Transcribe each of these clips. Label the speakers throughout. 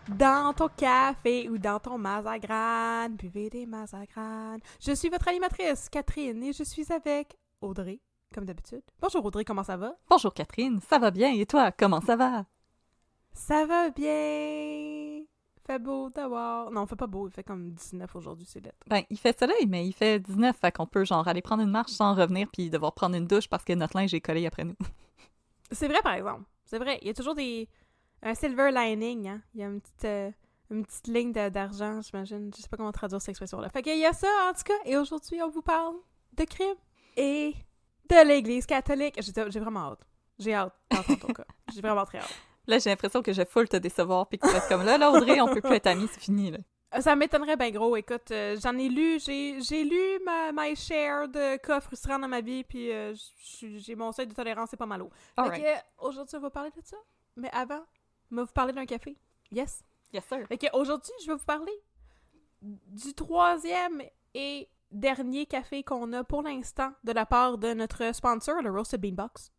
Speaker 1: Dans ton café ou dans ton Mazagrane, buvez des Mazagrane. Je suis votre animatrice, Catherine, et je suis avec Audrey, comme d'habitude. Bonjour Audrey, comment ça va?
Speaker 2: Bonjour Catherine, ça va bien, et toi, comment ça va?
Speaker 1: Ça va bien. Fait beau d'avoir... Non, il fait pas beau, il fait comme 19 aujourd'hui, c'est lettre.
Speaker 2: Ben, il fait soleil, mais il fait 19, fait qu'on peut genre aller prendre une marche sans revenir puis devoir prendre une douche parce que notre linge est collé après nous.
Speaker 1: C'est vrai, par exemple. C'est vrai, il y a toujours un silver lining, hein. Il y a une petite ligne d'argent, j'imagine. Je sais pas comment traduire cette expression-là. Fait qu'il y a ça, en tout cas. Et aujourd'hui, on vous parle de crime et de l'Église catholique. J'ai vraiment hâte. J'ai hâte d'entendre ton cas. J'ai vraiment très hâte.
Speaker 2: Là, j'ai l'impression que je vais full te décevoir puis que tu vas être comme là, Audrey, on peut plus être amis, c'est fini, là.
Speaker 1: Ça m'étonnerait bien gros. Écoute, j'en ai lu, j'ai lu my share de cas frustrants dans ma vie, puis j'ai mon seuil de tolérance, c'est pas mal haut. Fait que aujourd'hui, on va parler de ça. Mais avant, on va vous parler d'un café. Yes?
Speaker 2: Yes, sir.
Speaker 1: Fait qu'aujourd'hui, je vais vous parler du troisième et dernier café qu'on a pour l'instant de la part de notre sponsor, le Roasted Bean Box.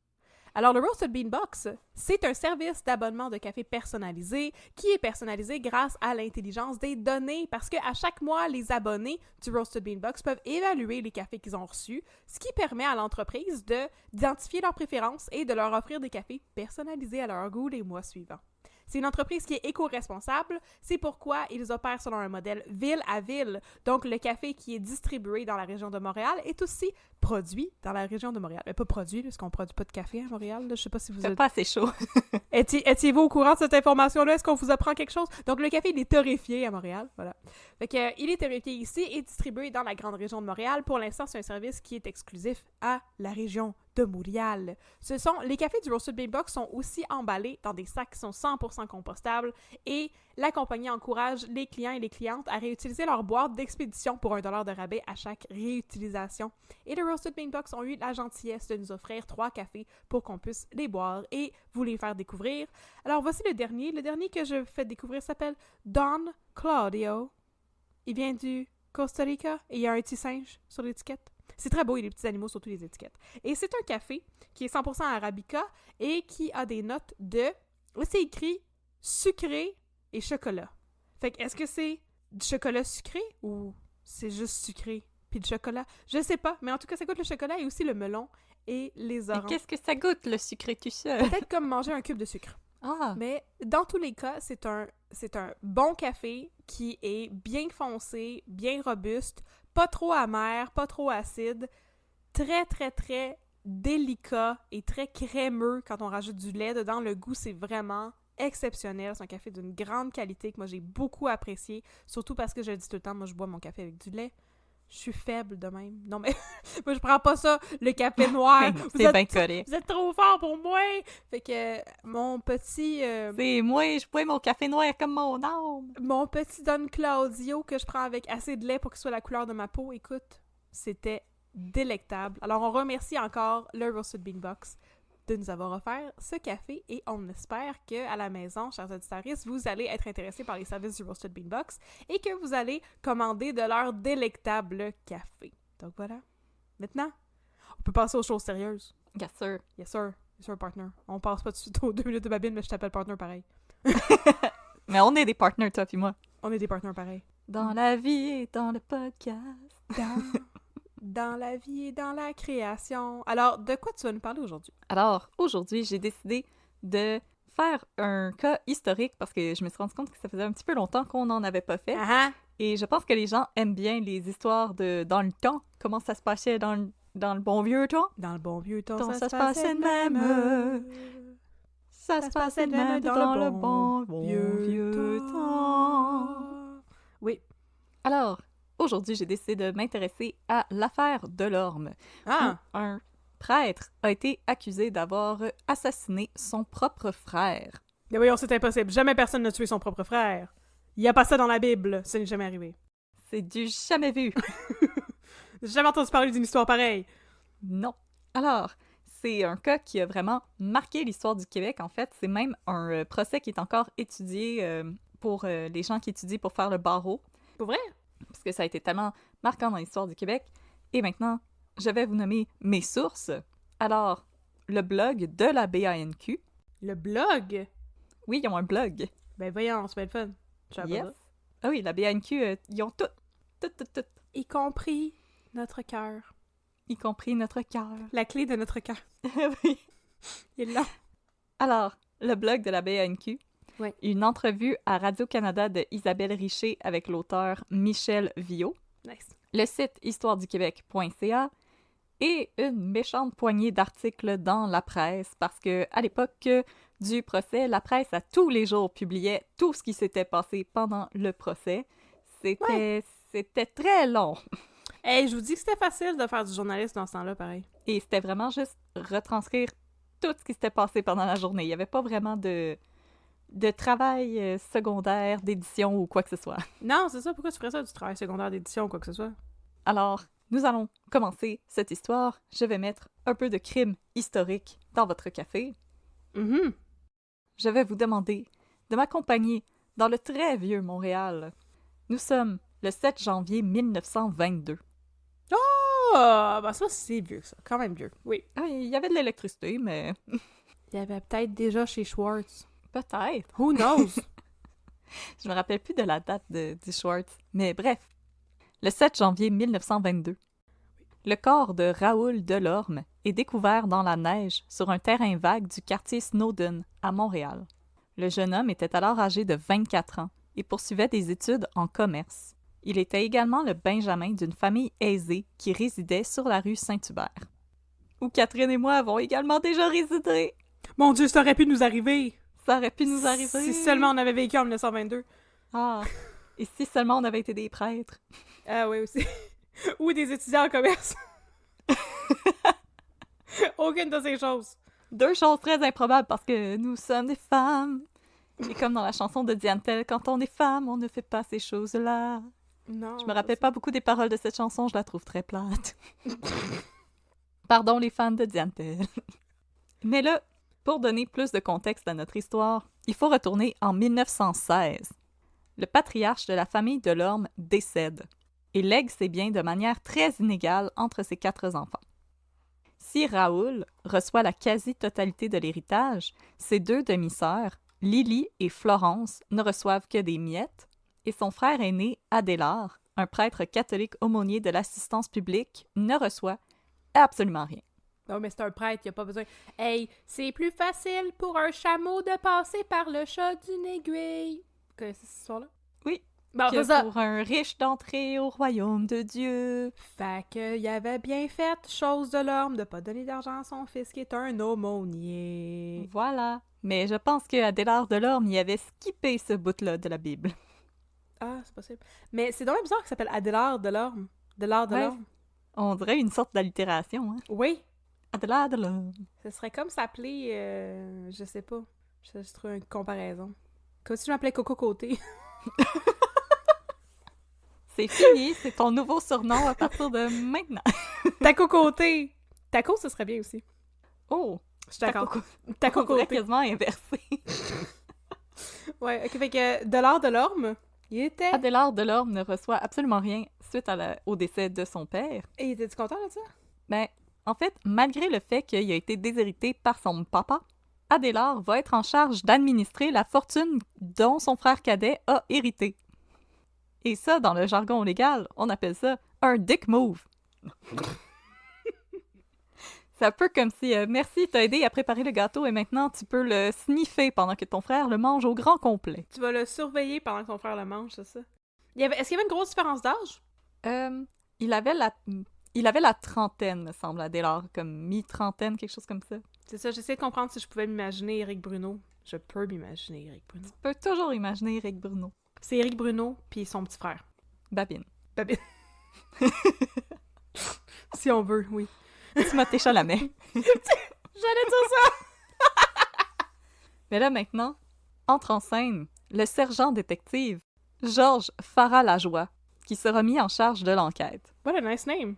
Speaker 1: Alors, le Roasted Bean Box, c'est un service d'abonnement de café personnalisé qui est personnalisé grâce à l'intelligence des données parce qu'à chaque mois, les abonnés du Roasted Bean Box peuvent évaluer les cafés qu'ils ont reçus, ce qui permet à l'entreprise d'identifier leurs préférences et de leur offrir des cafés personnalisés à leur goût les mois suivants. C'est une entreprise qui est éco-responsable, c'est pourquoi ils opèrent selon un modèle ville à ville. Donc, le café qui est distribué dans la région de Montréal est aussi produit dans la région de Montréal. Mais pas produit, parce qu'on ne produit pas de café à Montréal. Là. Je sais pas si vous
Speaker 2: C'est pas assez chaud.
Speaker 1: Étiez-vous au courant de cette information-là? Est-ce qu'on vous apprend quelque chose? Donc, le café, il est torréfié à Montréal. Voilà. Fait que, il est torréfié ici et distribué dans la grande région de Montréal. Pour l'instant, c'est un service qui est exclusif à la région de Montréal. Les cafés du Roasted Bean Box sont aussi emballés dans des sacs qui sont 100% compostables et la compagnie encourage les clients et les clientes à réutiliser leur boîte d'expédition pour $1 de rabais à chaque réutilisation. Et le Roasted Bean Box ont eu la gentillesse de nous offrir 3 cafés pour qu'on puisse les boire et vous les faire découvrir. Alors voici le dernier. Le dernier que je fais découvrir s'appelle Don Claudio. Il vient du Costa Rica et il y a un petit singe sur l'étiquette. C'est très beau, il y a des petits animaux sur toutes les étiquettes. Et c'est un café qui est 100% arabica et qui a des notes de... Là, c'est écrit sucré et chocolat. Fait que est-ce que c'est du chocolat sucré ou c'est juste sucré puis du chocolat? Je sais pas, mais en tout cas, ça goûte le chocolat et aussi le melon et les oranges.
Speaker 2: Et qu'est-ce que ça goûte, le sucré tout seul?
Speaker 1: Peut-être comme manger un cube de sucre.
Speaker 2: Ah!
Speaker 1: Mais dans tous les cas, c'est un bon café qui est bien foncé, bien robuste, pas trop amer, pas trop acide, très, très, très délicat et très crémeux quand on rajoute du lait dedans. Le goût, c'est vraiment exceptionnel. C'est un café d'une grande qualité que moi, j'ai beaucoup apprécié, surtout parce que je le dis tout le temps, moi, je bois mon café avec du lait. Je suis faible de même. Non, mais moi, je prends pas ça, le café noir.
Speaker 2: C'est bien correct.
Speaker 1: Vous êtes trop fort pour moi! Fait que mon petit...
Speaker 2: C'est moi, je bois mon café noir comme mon âme!
Speaker 1: Mon petit Don Claudio que je prends avec assez de lait pour qu'il soit la couleur de ma peau, écoute, c'était délectable. Alors, on remercie encore le Roasted Bean Box de nous avoir offert ce café et on espère qu'à la maison, chers auditeurs, vous allez être intéressés par les services du Roasted Bean Box et que vous allez commander de leur délectable café. Donc voilà. Maintenant, on peut passer aux choses sérieuses.
Speaker 2: Yes, sir.
Speaker 1: Yes, sir. Yes, sir, partner. On passe pas tout de suite aux 2 minutes de babine, mais je t'appelle partner pareil.
Speaker 2: Mais on est des partners, toi et moi.
Speaker 1: On est des partners pareils.
Speaker 2: Dans la vie et dans le podcast.
Speaker 1: Dans la vie et dans la création. Alors, de quoi tu vas nous parler aujourd'hui?
Speaker 2: Alors, aujourd'hui, j'ai décidé de faire un cas historique parce que je me suis rendu compte que ça faisait un petit peu longtemps qu'on n'en avait pas fait.
Speaker 1: Ah!
Speaker 2: Et je pense que les gens aiment bien les histoires de dans le temps, comment ça se passait dans le bon vieux temps.
Speaker 1: Dans le bon vieux temps,
Speaker 2: ça se passait de même. Ça se passait de même dans le bon vieux temps.
Speaker 1: Oui.
Speaker 2: Alors, aujourd'hui, j'ai décidé de m'intéresser à l'affaire Delorme.
Speaker 1: Ah!
Speaker 2: Où un prêtre a été accusé d'avoir assassiné son propre frère.
Speaker 1: Mais voyons, c'est impossible. Jamais personne n'a tué son propre frère. Il n'y a pas ça dans la Bible. Ça n'est jamais arrivé.
Speaker 2: C'est du jamais vu.
Speaker 1: J'ai jamais entendu parler d'une histoire pareille.
Speaker 2: Non. Alors, c'est un cas qui a vraiment marqué l'histoire du Québec, en fait. C'est même un procès qui est encore étudié pour les gens qui étudient pour faire le barreau.
Speaker 1: Pour vrai?
Speaker 2: Parce que ça a été tellement marquant dans l'histoire du Québec. Et maintenant, je vais vous nommer mes sources. Alors, le blog de la BANQ.
Speaker 1: Le blog?
Speaker 2: Oui, ils ont un blog.
Speaker 1: Ben voyons, c'est bien le fun. Je savais pas ça.
Speaker 2: Ah oui, la BANQ, ils ont tout.
Speaker 1: Y compris notre cœur.
Speaker 2: Y compris notre cœur.
Speaker 1: La clé de notre cœur.
Speaker 2: Oui.
Speaker 1: Il est là.
Speaker 2: Alors, le blog de la BANQ.
Speaker 1: Oui.
Speaker 2: Une entrevue à Radio-Canada de Isabelle Richer avec l'auteur Michel Viau.
Speaker 1: Nice.
Speaker 2: Le site histoireduquebec.ca et une méchante poignée d'articles dans la presse parce que à l'époque du procès, la presse à tous les jours publiait tout ce qui s'était passé pendant le procès. C'était très long.
Speaker 1: Hey, je vous dis que c'était facile de faire du journalisme dans ce temps-là, pareil.
Speaker 2: Et c'était vraiment juste retranscrire tout ce qui s'était passé pendant la journée. Il n'y avait pas vraiment de travail secondaire, d'édition ou quoi que ce soit.
Speaker 1: Non, c'est ça. Pourquoi tu ferais ça, du travail secondaire d'édition ou quoi que ce soit?
Speaker 2: Alors, nous allons commencer cette histoire. Je vais mettre un peu de crime historique dans votre café.
Speaker 1: Mhm.
Speaker 2: Je vais vous demander de m'accompagner dans le très vieux Montréal. Nous sommes le 7 janvier 1922.
Speaker 1: Oh! Ben ça, c'est vieux, ça. Quand même vieux. Oui.
Speaker 2: Ah, il y avait de l'électricité, mais
Speaker 1: Il y avait peut-être déjà chez Schwartz.
Speaker 2: peut-être.
Speaker 1: Who knows?
Speaker 2: Je me rappelle plus de la date du Schwartz. Mais bref, le 7 janvier 1922. Le corps de Raoul Delorme est découvert dans la neige sur un terrain vague du quartier Snowden, à Montréal. Le jeune homme était alors âgé de 24 ans et poursuivait des études en commerce. Il était également le benjamin d'une famille aisée qui résidait sur la rue Saint-Hubert, où Catherine et moi avons également déjà résidé.
Speaker 1: Mon Dieu, ça aurait pu nous arriver!
Speaker 2: Ça aurait pu nous arriver.
Speaker 1: Si seulement on avait vécu en 1922.
Speaker 2: Ah, et si seulement on avait été des prêtres.
Speaker 1: Ah oui, aussi. Ou des étudiants en commerce. Aucune de ces choses.
Speaker 2: Deux choses très improbables parce que nous sommes des femmes. Et comme dans la chanson de Diane Tell, quand on est femme, on ne fait pas ces choses-là.
Speaker 1: Non.
Speaker 2: Je me rappelle pas beaucoup des paroles de cette chanson, je la trouve très plate. Pardon les fans de Diane Tell. Mais là, pour donner plus de contexte à notre histoire, il faut retourner en 1916. Le patriarche de la famille Delorme décède et lègue ses biens de manière très inégale entre ses 4 enfants. Si Raoul reçoit la quasi-totalité de l'héritage, ses 2 demi-sœurs, Lily et Florence, ne reçoivent que des miettes, et son frère aîné, Adélard, un prêtre catholique aumônier de l'assistance publique, ne reçoit absolument rien.
Speaker 1: Non, mais c'est un prêtre, il a pas besoin. Hey, c'est plus facile pour un chameau de passer par le chat d'une aiguille. Vous connaissez cette histoire-là?
Speaker 2: Oui.
Speaker 1: Bon,
Speaker 2: Que
Speaker 1: c'est ça.
Speaker 2: pour un riche d'entrer au royaume de Dieu.
Speaker 1: Fait que il avait bien fait, chose de l'homme, de pas donner d'argent à son fils qui est un aumônier.
Speaker 2: Voilà. Mais je pense que Adélard Delorme y avait skippé ce bout-là de la Bible.
Speaker 1: Ah, c'est possible. Mais c'est dommage bizarre qu'il s'appelle Adélard Delorme. Delard Delorme.
Speaker 2: Ouais. On dirait une sorte d'allitération, hein?
Speaker 1: Oui.
Speaker 2: Adélard Delorme.
Speaker 1: Ce serait comme s'appeler, je sais pas. Je trouve une comparaison. Comme si je m'appelais Coco Côté.
Speaker 2: C'est fini, c'est ton nouveau surnom à partir de maintenant.
Speaker 1: Taco Côté! Taco, ce serait bien aussi.
Speaker 2: Oh!
Speaker 1: Je suis d'accord.
Speaker 2: On
Speaker 1: Taco
Speaker 2: dirait
Speaker 1: Côté.
Speaker 2: quasiment inversé.
Speaker 1: Ouais, ok, fait que Delard Delorme, il était...
Speaker 2: Adélard Delorme ne reçoit absolument rien suite au décès de son père.
Speaker 1: Et était-tu content de ça?
Speaker 2: Ben, en fait, malgré le fait qu'il a été déshérité par son papa, Adélard va être en charge d'administrer la fortune dont son frère cadet a hérité. Et ça, dans le jargon légal, on appelle ça un dick move. C'est un peu comme si, merci, t'as aidé à préparer le gâteau et maintenant tu peux le sniffer pendant que ton frère le mange au grand complet.
Speaker 1: Tu vas le surveiller pendant que ton frère le mange, c'est ça? Est-ce qu'il y avait une grosse différence d'âge?
Speaker 2: Il avait la trentaine, me semble, Adélard, comme mi-trentaine, quelque chose comme ça.
Speaker 1: C'est ça, j'essaie de comprendre si je pouvais m'imaginer Éric Bruno. Je peux m'imaginer Éric Bruno.
Speaker 2: Tu peux toujours imaginer Éric Bruno.
Speaker 1: C'est Éric Bruno, puis son petit frère.
Speaker 2: Babine.
Speaker 1: Babine. Si on veut, oui.
Speaker 2: Timothée Chalamet.
Speaker 1: J'allais dire ça!
Speaker 2: Mais là, maintenant, entre en scène le sergent détective Georges Farah-Lajoie, qui sera mis en charge de l'enquête.
Speaker 1: What a nice name!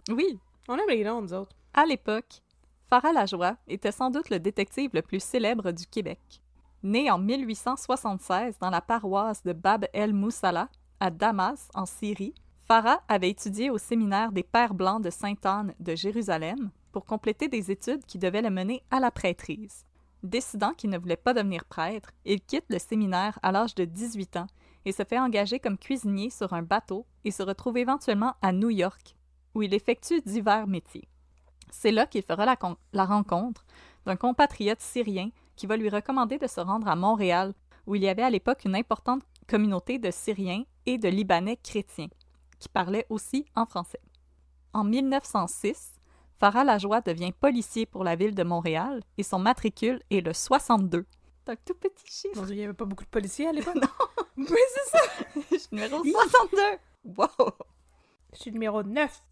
Speaker 2: Oui,
Speaker 1: On aime les noms, nous autres.
Speaker 2: à l'époque, Farah Lajoie était sans doute le détective le plus célèbre du Québec. Né en 1876 dans la paroisse de Bab el-Moussala, à Damas, en Syrie, Farah avait étudié au séminaire des Pères Blancs de Sainte-Anne de Jérusalem pour compléter des études qui devaient le mener à la prêtrise. Décidant qu'il ne voulait pas devenir prêtre, il quitte le séminaire à l'âge de 18 ans et se fait engager comme cuisinier sur un bateau et se retrouve éventuellement à New York, où il effectue divers métiers. C'est là qu'il fera la rencontre d'un compatriote syrien qui va lui recommander de se rendre à Montréal, où il y avait à l'époque une importante communauté de Syriens et de Libanais chrétiens, qui parlaient aussi en français. En 1906, Farah Lajoie devient policier pour la ville de Montréal et son matricule est le 62. C'est un tout petit chiffre.
Speaker 1: Mon Dieu, il n'y avait pas beaucoup de policiers à l'époque.
Speaker 2: Non.
Speaker 1: Oui, c'est ça!
Speaker 2: Je suis numéro 62! Wow!
Speaker 1: Je suis numéro 9.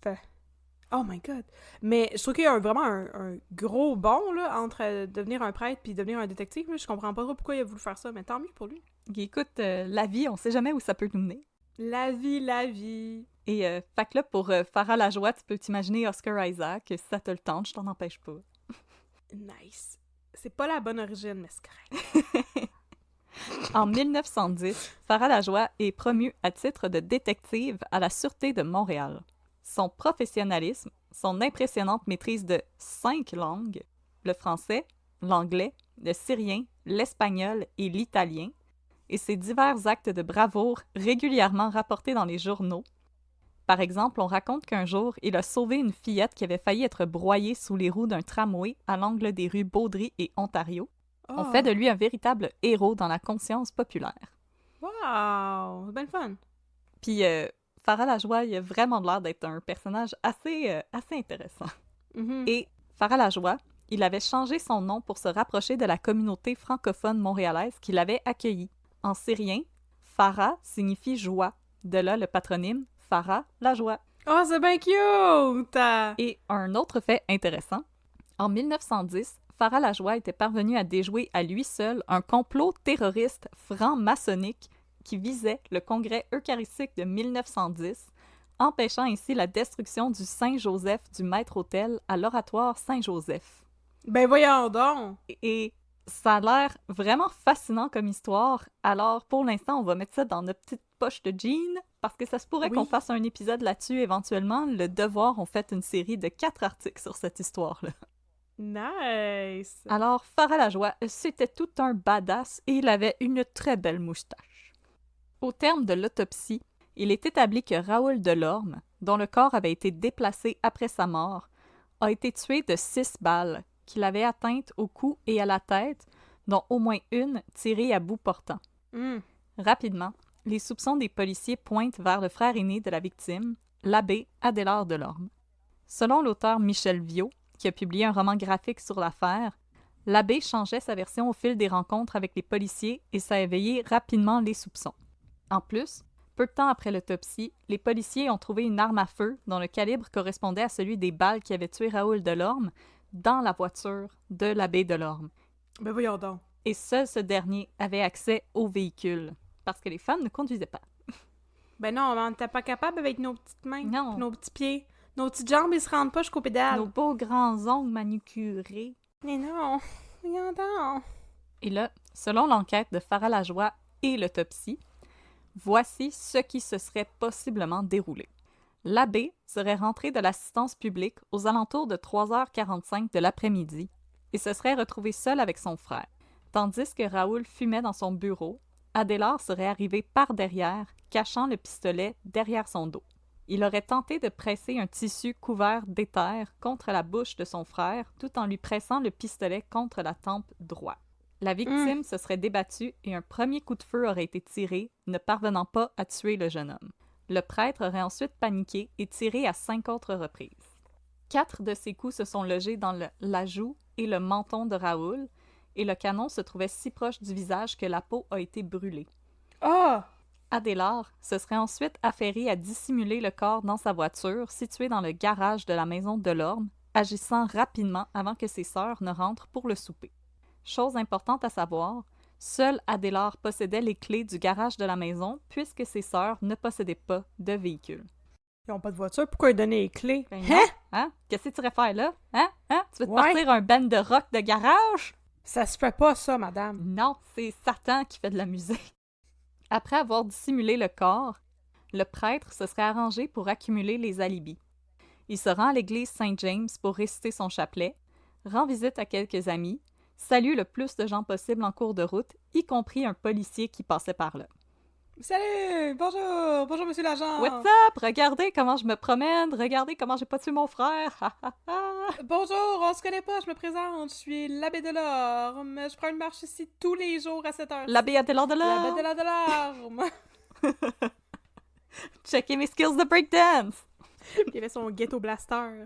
Speaker 1: Oh my god. Mais je trouve qu'il y a vraiment un gros bond là, entre devenir un prêtre puis devenir un détective. Là. Je comprends pas trop pourquoi il a voulu faire ça, mais tant mieux pour lui.
Speaker 2: Écoute, la vie, on sait jamais où ça peut nous mener.
Speaker 1: La vie, la vie.
Speaker 2: Et fait que là, pour Farah Lajoie, tu peux t'imaginer Oscar Isaac. Si ça te le tente, je t'en empêche pas.
Speaker 1: Nice. C'est pas la bonne origine, mais c'est correct.
Speaker 2: En 1910, Farah Lajoie est promue à titre de détective à la Sûreté de Montréal. Son professionnalisme, son impressionnante maîtrise de 5 langues, le français, l'anglais, le syrien, l'espagnol et l'italien, et ses divers actes de bravoure régulièrement rapportés dans les journaux. Par exemple, on raconte qu'un jour, il a sauvé une fillette qui avait failli être broyée sous les roues d'un tramway à l'angle des rues Baudry et Ontario.
Speaker 1: Oh.
Speaker 2: On fait de lui un véritable héros dans la conscience populaire.
Speaker 1: Wow! C'est bien le fun.
Speaker 2: Puis Farah Lajoie, il a vraiment l'air d'être un personnage assez intéressant.
Speaker 1: Mm-hmm.
Speaker 2: Et Farah Lajoie, il avait changé son nom pour se rapprocher de la communauté francophone montréalaise qui l'avait accueilli. En syrien, Farah signifie joie. De là le patronyme Farah Lajoie.
Speaker 1: Oh, c'est bien cute!
Speaker 2: Et un autre fait intéressant, en 1910, Farah Lajoie était parvenu à déjouer à lui seul un complot terroriste franc-maçonnique qui visait le congrès eucharistique de 1910, empêchant ainsi la destruction du Saint-Joseph du Maître-Autel à l'oratoire Saint-Joseph.
Speaker 1: Ben voyons donc!
Speaker 2: Et ça a l'air vraiment fascinant comme histoire, alors pour l'instant, on va mettre ça dans notre petite poche de jeans, parce que ça se pourrait qu'on fasse un épisode là-dessus éventuellement. Le Devoir ont fait une série de 4 articles sur cette histoire-là.
Speaker 1: Nice!
Speaker 2: Alors, Farah Lajoie, c'était tout un badass et il avait une très belle moustache. Au terme de l'autopsie, il est établi que Raoul Delorme, dont le corps avait été déplacé après sa mort, a été tué de 6 balles qu'il avait atteintes au cou et à la tête, dont au moins une tirée à bout portant.
Speaker 1: Mm.
Speaker 2: Rapidement, les soupçons des policiers pointent vers le frère aîné de la victime, l'abbé Adélard Delorme. Selon l'auteur Michel Viau, qui a publié un roman graphique sur l'affaire, l'abbé changeait sa version au fil des rencontres avec les policiers et ça a éveillé rapidement les soupçons. En plus, peu de temps après l'autopsie, les policiers ont trouvé une arme à feu dont le calibre correspondait à celui des balles qui avaient tué Raoul Delorme dans la voiture de l'abbé Delorme.
Speaker 1: Ben voyons donc.
Speaker 2: Et seul ce dernier avait accès au véhicule, parce que les femmes ne conduisaient pas.
Speaker 1: Ben non, on n'était pas capable avec nos petites mains,
Speaker 2: Non.
Speaker 1: nos petits pieds. Nos petites jambes, ils se rendent pas jusqu'aux pédales.
Speaker 2: Nos beaux grands ongles manucurés.
Speaker 1: Mais non, voyons donc.
Speaker 2: Et là, selon l'enquête de Farah Lajoie et l'autopsie, voici ce qui se serait possiblement déroulé. L'abbé serait rentré de l'assistance publique aux alentours de 3h45 de l'après-midi et se serait retrouvé seul avec son frère. Tandis que Raoul fumait dans son bureau, Adélard serait arrivé par derrière, cachant le pistolet derrière son dos. Il aurait tenté de presser un tissu couvert d'éther contre la bouche de son frère tout en lui pressant le pistolet contre la tempe droite. La victime se serait débattue et un premier coup de feu aurait été tiré, ne parvenant pas à tuer le jeune homme. Le prêtre aurait ensuite paniqué et tiré à 5 autres reprises. 4 de ces coups se sont logés dans la joue et le menton de Raoul, et le canon se trouvait si proche du visage que la peau a été brûlée.
Speaker 1: Oh!
Speaker 2: Adélard se serait ensuite affairé à dissimuler le corps dans sa voiture située dans le garage de la maison Delorme, agissant rapidement avant que ses sœurs ne rentrent pour le souper. Chose importante à savoir, seul Adélard possédait les clés du garage de la maison puisque ses sœurs ne possédaient pas de véhicule.
Speaker 1: Ils ont pas de voiture, pourquoi ils donnaient les clés?
Speaker 2: Ben
Speaker 1: Hein?
Speaker 2: non. Hein? Qu'est-ce que tu irais faire là? Hein? Hein? Tu veux te
Speaker 1: Ouais.
Speaker 2: partir un band de rock de garage?
Speaker 1: Ça se fait pas, ça, madame.
Speaker 2: Non, c'est Satan qui fait de la musique. Après avoir dissimulé le corps, le prêtre se serait arrangé pour accumuler les alibis. Il se rend à l'église Saint-James pour réciter son chapelet, rend visite à quelques amis, salue le plus de gens possible en cours de route, y compris un policier qui passait par là.
Speaker 1: Salut! Bonjour! Bonjour, monsieur l'agent!
Speaker 2: What's up? Regardez comment je me promène, regardez comment j'ai pas tué mon frère! Ha, ha, ha.
Speaker 1: Bonjour, on se connaît pas, je me présente, je suis l'abbé de l'Orme. Je prends une marche ici tous les jours à 7 heures.
Speaker 2: L'abbé Adélard de
Speaker 1: L'abbé
Speaker 2: l'Orme!
Speaker 1: de l'Orme!
Speaker 2: Checkez mes skills de breakdance!
Speaker 1: Il avait son ghetto blaster.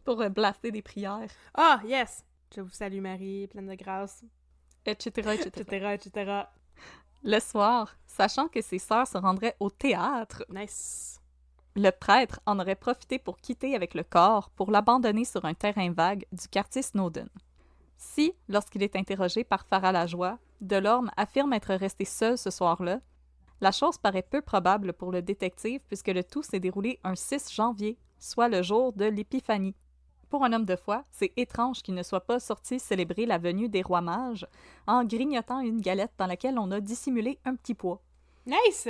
Speaker 2: Pour blaster des prières,
Speaker 1: Ah, yes! Je vous salue, Marie, pleine de grâce,
Speaker 2: etc., etc.
Speaker 1: etc., etc.
Speaker 2: Le soir, sachant que ses sœurs se rendraient au théâtre,
Speaker 1: Nice.
Speaker 2: le prêtre en aurait profité pour quitter avec le corps pour l'abandonner sur un terrain vague du quartier Snowden. Si, lorsqu'il est interrogé par Farah Lajoie, Delorme affirme être resté seul ce soir-là, la chose paraît peu probable pour le détective puisque le tout s'est déroulé un 6 janvier, soit le jour de l'Épiphanie. Pour un homme de foi, c'est étrange qu'il ne soit pas sorti célébrer la venue des rois mages en grignotant une galette dans laquelle on a dissimulé un petit pois.
Speaker 1: Nice!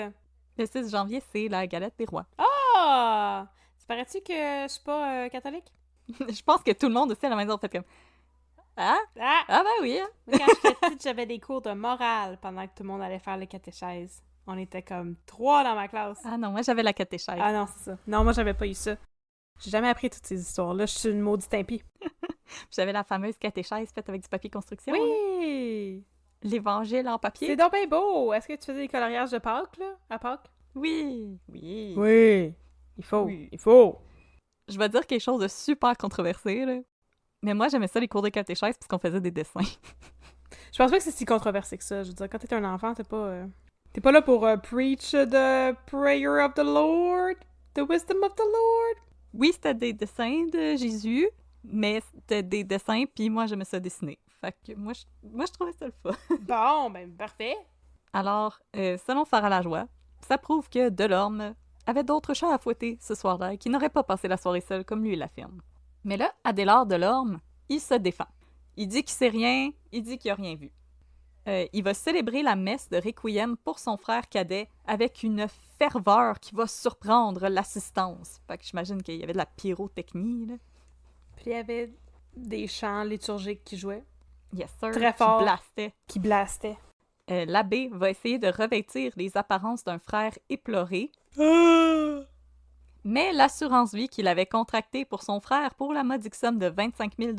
Speaker 2: Le 6 janvier, c'est la galette des rois.
Speaker 1: Ah! Tu paraît-tu que je suis pas catholique?
Speaker 2: Je pense que tout le monde aussi à la maison fait comme Ah?
Speaker 1: Ah!
Speaker 2: Ah ben oui! Hein?
Speaker 1: Moi, quand j'étais petite, j'avais des cours de morale pendant que tout le monde allait faire le catéchèse. On était comme 3 dans ma classe.
Speaker 2: Ah non, moi j'avais la catéchèse.
Speaker 1: Ah non, c'est ça. Non, moi, j'avais pas eu ça. J'ai jamais appris toutes ces histoires-là. Je suis une maudite impie.
Speaker 2: J'avais la fameuse catéchèse faite avec du papier construction.
Speaker 1: Oui!
Speaker 2: L'évangile en
Speaker 1: C'est
Speaker 2: papier.
Speaker 1: donc bien beau! Est-ce que tu faisais des coloriages de Pâques, là, à Pâques?
Speaker 2: Oui! Oui!
Speaker 1: Oui! Il faut!
Speaker 2: Oui.
Speaker 1: Il faut!
Speaker 2: Je vais dire quelque chose de super controversé, là. Mais moi, j'aimais ça les cours de catéchèse parce qu'on faisait des dessins.
Speaker 1: Je pense pas que c'est si controversé que ça. Je veux dire, quand t'es un enfant, t'es pas là pour preach the prayer of the Lord, the wisdom of the Lord.
Speaker 2: Oui, c'était des dessins de Jésus, mais c'était des dessins, puis moi, j'aimais ça dessiner. Fait que moi, je trouvais ça le fun.
Speaker 1: Bon, ben parfait.
Speaker 2: Alors, selon Farah Lajoie, ça prouve que Delorme avait d'autres chats à fouetter ce soir-là et qu'il n'aurait pas passé la soirée seul comme lui l'affirme. Mais là, Adélard Delorme, il se défend. Il dit qu'il sait rien, il dit qu'il a rien vu. Il va célébrer la messe de Requiem pour son frère cadet avec une ferveur qui va surprendre l'assistance. Fait que j'imagine qu'il y avait de la pyrotechnie, là.
Speaker 1: Puis il y avait des chants liturgiques qui jouaient,
Speaker 2: Yes, sir.
Speaker 1: Très fort.
Speaker 2: Qui blastait.
Speaker 1: qui blastaient.
Speaker 2: L'abbé va essayer de revêtir les apparences d'un frère éploré, mais l'assurance vie qu'il avait contractée pour son frère pour la modique somme de 25 000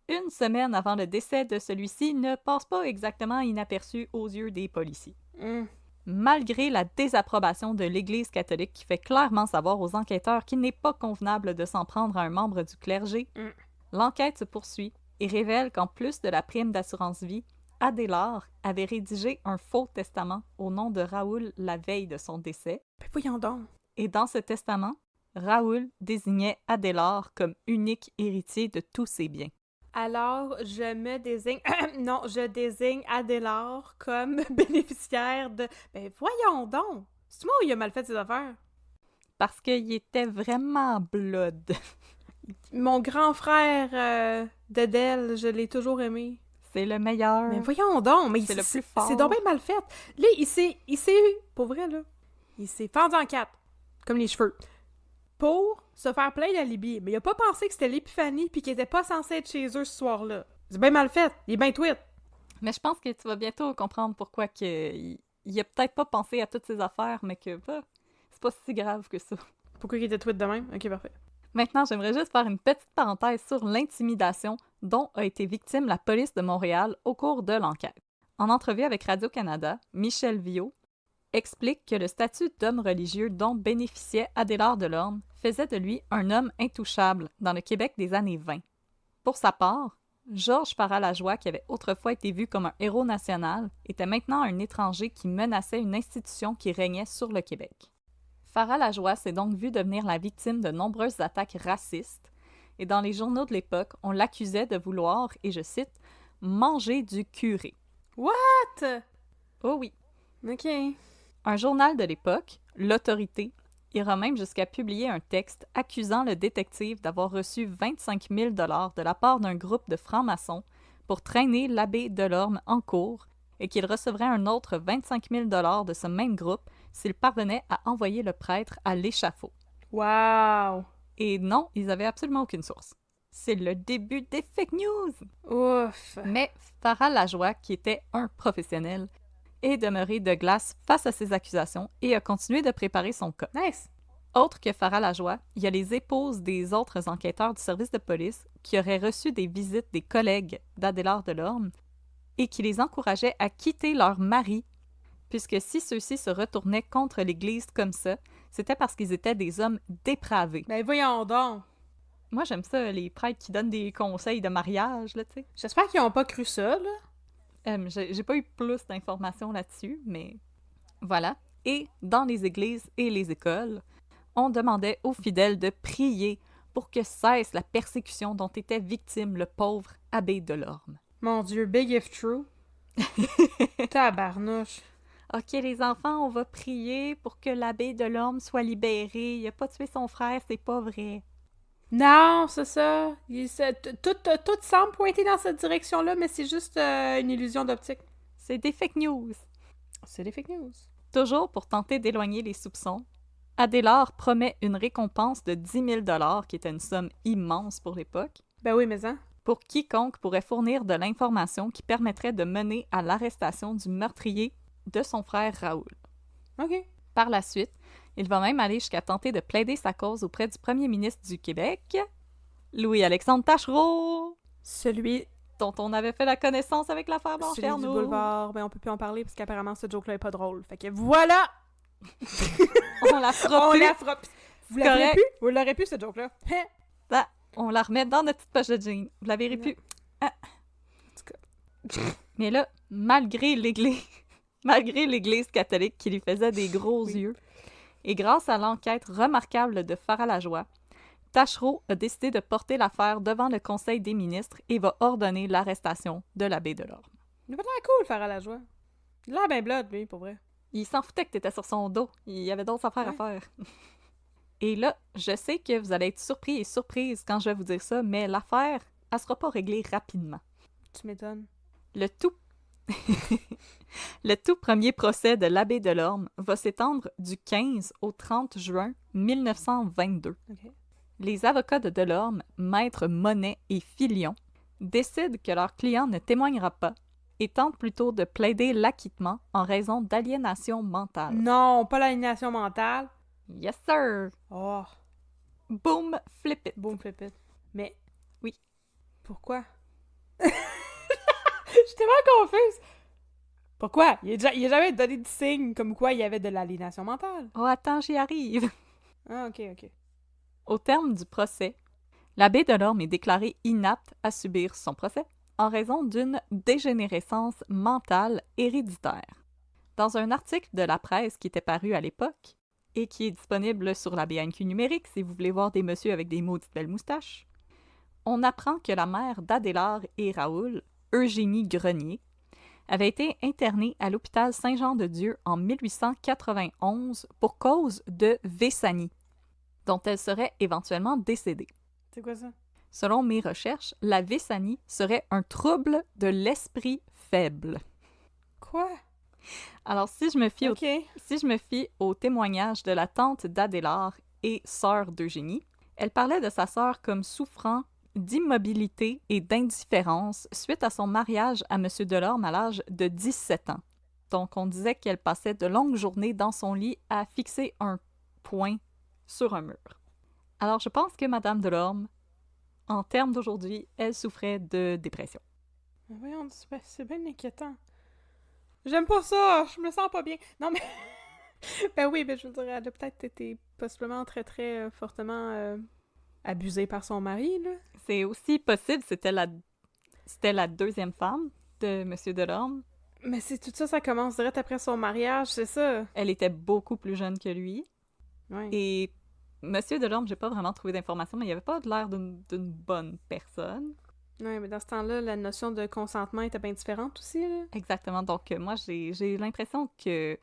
Speaker 2: une semaine avant le décès de celui-ci ne passe pas exactement inaperçu aux yeux des policiers. Malgré la désapprobation de l'Église catholique qui fait clairement savoir aux enquêteurs qu'il n'est pas convenable de s'en prendre à un membre du clergé, l'enquête se poursuit et révèle qu'en plus de la prime d'assurance vie, Adélard avait rédigé un faux testament au nom de Raoul la veille de son décès.
Speaker 1: Ben voyons donc.
Speaker 2: Et dans ce testament, Raoul désignait Adélard comme unique héritier de tous ses biens.
Speaker 1: Alors, je me désigne... non, je désigne Adélard comme bénéficiaire de... Ben voyons donc! C'est moi où il a mal fait ses affaires?
Speaker 2: Parce qu'il était vraiment blood.
Speaker 1: Mon grand frère d'Adèle, je l'ai toujours aimé.
Speaker 2: C'est le meilleur.
Speaker 1: Mais voyons donc! Mais
Speaker 2: C'est le plus fort.
Speaker 1: C'est donc bien mal fait. Là, il s'est... Pour vrai, là, il s'est fendu en quatre. Comme les cheveux. Pour se faire plein d'alibis. Mais il a pas pensé que c'était l'épiphanie puis qu'il était pas censé être chez eux ce soir-là. C'est bien mal fait. Il est bien tweet.
Speaker 2: Mais je pense que tu vas bientôt comprendre pourquoi il a peut-être pas pensé à toutes ces affaires, mais que c'est pas si grave que ça.
Speaker 1: Pourquoi il était tweet de même? Ok, parfait.
Speaker 2: Maintenant, j'aimerais juste faire une petite parenthèse sur l'intimidation dont a été victime la police de Montréal au cours de l'enquête. En entrevue avec Radio-Canada, Michel Viau explique que le statut d'homme religieux dont bénéficiait Adélard Delorme faisait de lui un homme intouchable dans le Québec des années 20. Pour sa part, Georges Farah Lajoie, qui avait autrefois été vu comme un héros national, était maintenant un étranger qui menaçait une institution qui régnait sur le Québec. Farah Lajoie s'est donc vu devenir la victime de nombreuses attaques racistes, et dans les journaux de l'époque, on l'accusait de vouloir, et je cite, « manger du curé ».
Speaker 1: What?
Speaker 2: Oh oui.
Speaker 1: Ok.
Speaker 2: Un journal de l'époque, L'Autorité, ira même jusqu'à publier un texte accusant le détective d'avoir reçu 25 000 $ de la part d'un groupe de francs-maçons pour traîner l'abbé Delorme en cour et qu'il recevrait un autre 25 000 $ de ce même groupe s'il parvenait à envoyer le prêtre à l'échafaud.
Speaker 1: Wow!
Speaker 2: Et non, ils avaient absolument aucune source. C'est le début des fake news!
Speaker 1: Ouf!
Speaker 2: Mais Farah Lajoie, qui était un professionnel, est demeuré de glace face à ces accusations et a continué de préparer son cas.
Speaker 1: Nice!
Speaker 2: Autre que Farah Lajoie, il y a les épouses des autres enquêteurs du service de police qui auraient reçu des visites des collègues d'Adélard Delorme et qui les encourageaient à quitter leur mari, puisque si ceux-ci se retournaient contre l'Église comme ça, c'était parce qu'ils étaient des hommes dépravés.
Speaker 1: Ben voyons donc!
Speaker 2: Moi, j'aime ça, les prêtres qui donnent des conseils de mariage, là, tu sais.
Speaker 1: J'espère qu'ils ont pas cru ça, là.
Speaker 2: J'ai pas eu plus d'informations là-dessus, mais voilà. Et dans les églises et les écoles, on demandait aux fidèles de prier pour que cesse la persécution dont était victime le pauvre abbé Delorme.
Speaker 1: Mon Dieu, big if true. Tabarnouche.
Speaker 2: OK, les enfants, on va prier pour que l'abbé Delorme soit libéré. Il a pas tué son frère, c'est pas vrai.
Speaker 1: Non, c'est ça. Tout semble pointer dans cette direction-là, mais c'est juste une illusion d'optique.
Speaker 2: C'est des fake news.
Speaker 1: C'est des fake news.
Speaker 2: Toujours pour tenter d'éloigner les soupçons, Adélard promet une récompense de 10 000 $, qui était une somme immense pour l'époque,
Speaker 1: Ben oui, mais hein?
Speaker 2: pour quiconque pourrait fournir de l'information qui permettrait de mener à l'arrestation du meurtrier de son frère Raoul.
Speaker 1: OK.
Speaker 2: Par la suite, il va même aller jusqu'à tenter de plaider sa cause auprès du premier ministre du Québec, Louis-Alexandre Taschereau,
Speaker 1: Celui
Speaker 2: dont on avait fait la connaissance avec l'affaire Blanche
Speaker 1: du
Speaker 2: Arnaud.
Speaker 1: boulevard, ben on peut plus en parler parce qu'apparemment ce joke-là est pas drôle. Fait que voilà!
Speaker 2: On la fera
Speaker 1: On
Speaker 2: plus.
Speaker 1: la fera. Vous l'avez
Speaker 2: correct.
Speaker 1: plus? Vous l'aurez plus, cette joke-là? Hein?
Speaker 2: Ben, on la remet dans notre petite poche de jean. Vous la verrez
Speaker 1: Non.
Speaker 2: plus. Ah.
Speaker 1: En tout cas.
Speaker 2: Mais là, malgré l'Église catholique qui lui faisait des gros
Speaker 1: Oui.
Speaker 2: yeux, et grâce à l'enquête remarquable de Farah Lajoie, Taschereau a décidé de porter l'affaire devant le Conseil des ministres et va ordonner l'arrestation de l'abbé Delorme.
Speaker 1: Il a pas l'air cool, faire à la joie. Il a l'air ben blood, lui, pour vrai.
Speaker 2: Il s'en foutait que t'étais sur son dos. Il y avait d'autres affaires à faire. Et là, je sais que vous allez être surpris et surprise quand je vais vous dire ça, mais l'affaire, elle sera pas réglée rapidement.
Speaker 1: Tu m'étonnes.
Speaker 2: Le tout premier procès de l'abbé Delorme va s'étendre du 15 au 30 juin 1922.
Speaker 1: OK.
Speaker 2: Les avocats de Delorme, Maître Monet et Filion, décident que leur client ne témoignera pas et tentent plutôt de plaider l'acquittement en raison d'aliénation mentale.
Speaker 1: Non, pas l'aliénation mentale.
Speaker 2: Yes, sir!
Speaker 1: Oh,
Speaker 2: Boom, flip it!
Speaker 1: boom flip it. Mais...
Speaker 2: Oui.
Speaker 1: Pourquoi? Je suis tellement confuse. Pourquoi? Il a jamais donné de signe comme quoi il y avait de l'aliénation mentale.
Speaker 2: Oh, attends, j'y arrive!
Speaker 1: Ah, OK.
Speaker 2: Au terme du procès, l'abbé Delorme est déclaré inapte à subir son procès en raison d'une dégénérescence mentale héréditaire. Dans un article de la presse qui était paru à l'époque et qui est disponible sur la BNQ numérique si vous voulez voir des messieurs avec des maudites belles moustaches, on apprend que la mère d'Adélard et Raoul, Eugénie Grenier, avait été internée à l'hôpital Saint-Jean-de-Dieu en 1891 pour cause de Vésanie, dont elle serait éventuellement décédée.
Speaker 1: C'est quoi ça?
Speaker 2: Selon mes recherches, la Vésanie serait un trouble de l'esprit faible.
Speaker 1: Quoi?
Speaker 2: Alors, si je me fie
Speaker 1: OK.
Speaker 2: au témoignage de la tante d'Adélard et sœur d'Eugénie, elle parlait de sa sœur comme souffrant d'immobilité et d'indifférence suite à son mariage à M. Delorme à l'âge de 17 ans. Donc, on disait qu'elle passait de longues journées dans son lit à fixer un point sur un mur. Alors, je pense que Mme Delorme, en termes d'aujourd'hui, elle souffrait de dépression.
Speaker 1: Mais voyons, c'est bien inquiétant. J'aime pas ça, je me sens pas bien. Non, mais... ben oui, ben je veux dire, elle a peut-être été possiblement très fortement abusée par son mari, là.
Speaker 2: C'est aussi possible, c'était la deuxième femme de M. Delorme.
Speaker 1: Mais c'est tout ça, ça commence direct après son mariage, c'est ça.
Speaker 2: Elle était beaucoup plus jeune que lui.
Speaker 1: Ouais.
Speaker 2: Et M. Delorme, j'ai pas vraiment trouvé d'informations, mais il avait pas l'air d'une bonne personne.
Speaker 1: Ouais, mais dans ce temps-là, la notion de consentement était bien différente aussi, là.
Speaker 2: Exactement. Donc, moi, j'ai l'impression que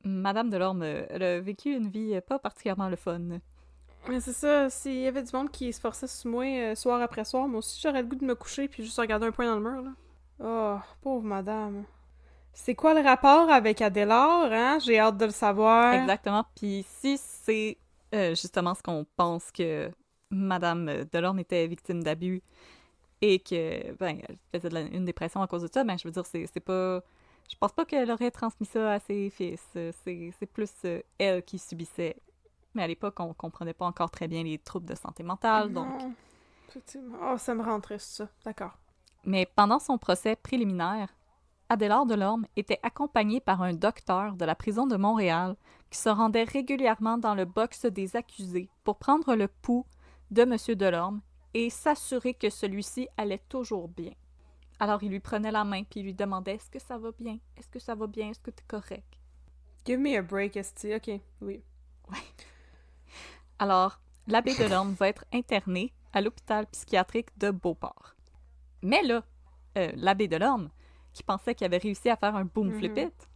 Speaker 2: Madame Delorme, elle a vécu une vie pas particulièrement le fun.
Speaker 1: Mais c'est ça, s'il y avait du monde qui se forçait sur moi soir après soir, moi aussi j'aurais le goût de me coucher puis juste regarder un point dans le mur, là. Oh, pauvre madame. C'est quoi le rapport avec Adélard, hein? J'ai hâte de le savoir.
Speaker 2: Exactement. Puis si c'est justement ce qu'on pense que Madame Delorme était victime d'abus et que, ben, elle faisait une dépression à cause de ça, ben, je veux dire, c'est pas... Je pense pas qu'elle aurait transmis ça à ses fils. C'est plus elle qui subissait. Mais à l'époque, on comprenait pas encore très bien les troubles de santé mentale, donc...
Speaker 1: Non, effectivement. Oh, ça me rend triste, ça. D'accord.
Speaker 2: Mais pendant son procès préliminaire, Adélard Delorme était accompagné par un docteur de la prison de Montréal qui se rendait régulièrement dans le box des accusés pour prendre le pouls de M. Delorme et s'assurer que celui-ci allait toujours bien. Alors il lui prenait la main puis il lui demandait « Est-ce que ça va bien? Est-ce que ça va bien? Est-ce que t'es correct? »
Speaker 1: Give me a break, esti. Ok, oui.
Speaker 2: Alors, l'abbé Delorme va être interné à l'hôpital psychiatrique de Beauport. Mais là, l'abbé Delorme, qui pensait qu'il avait réussi à faire un boom flip it,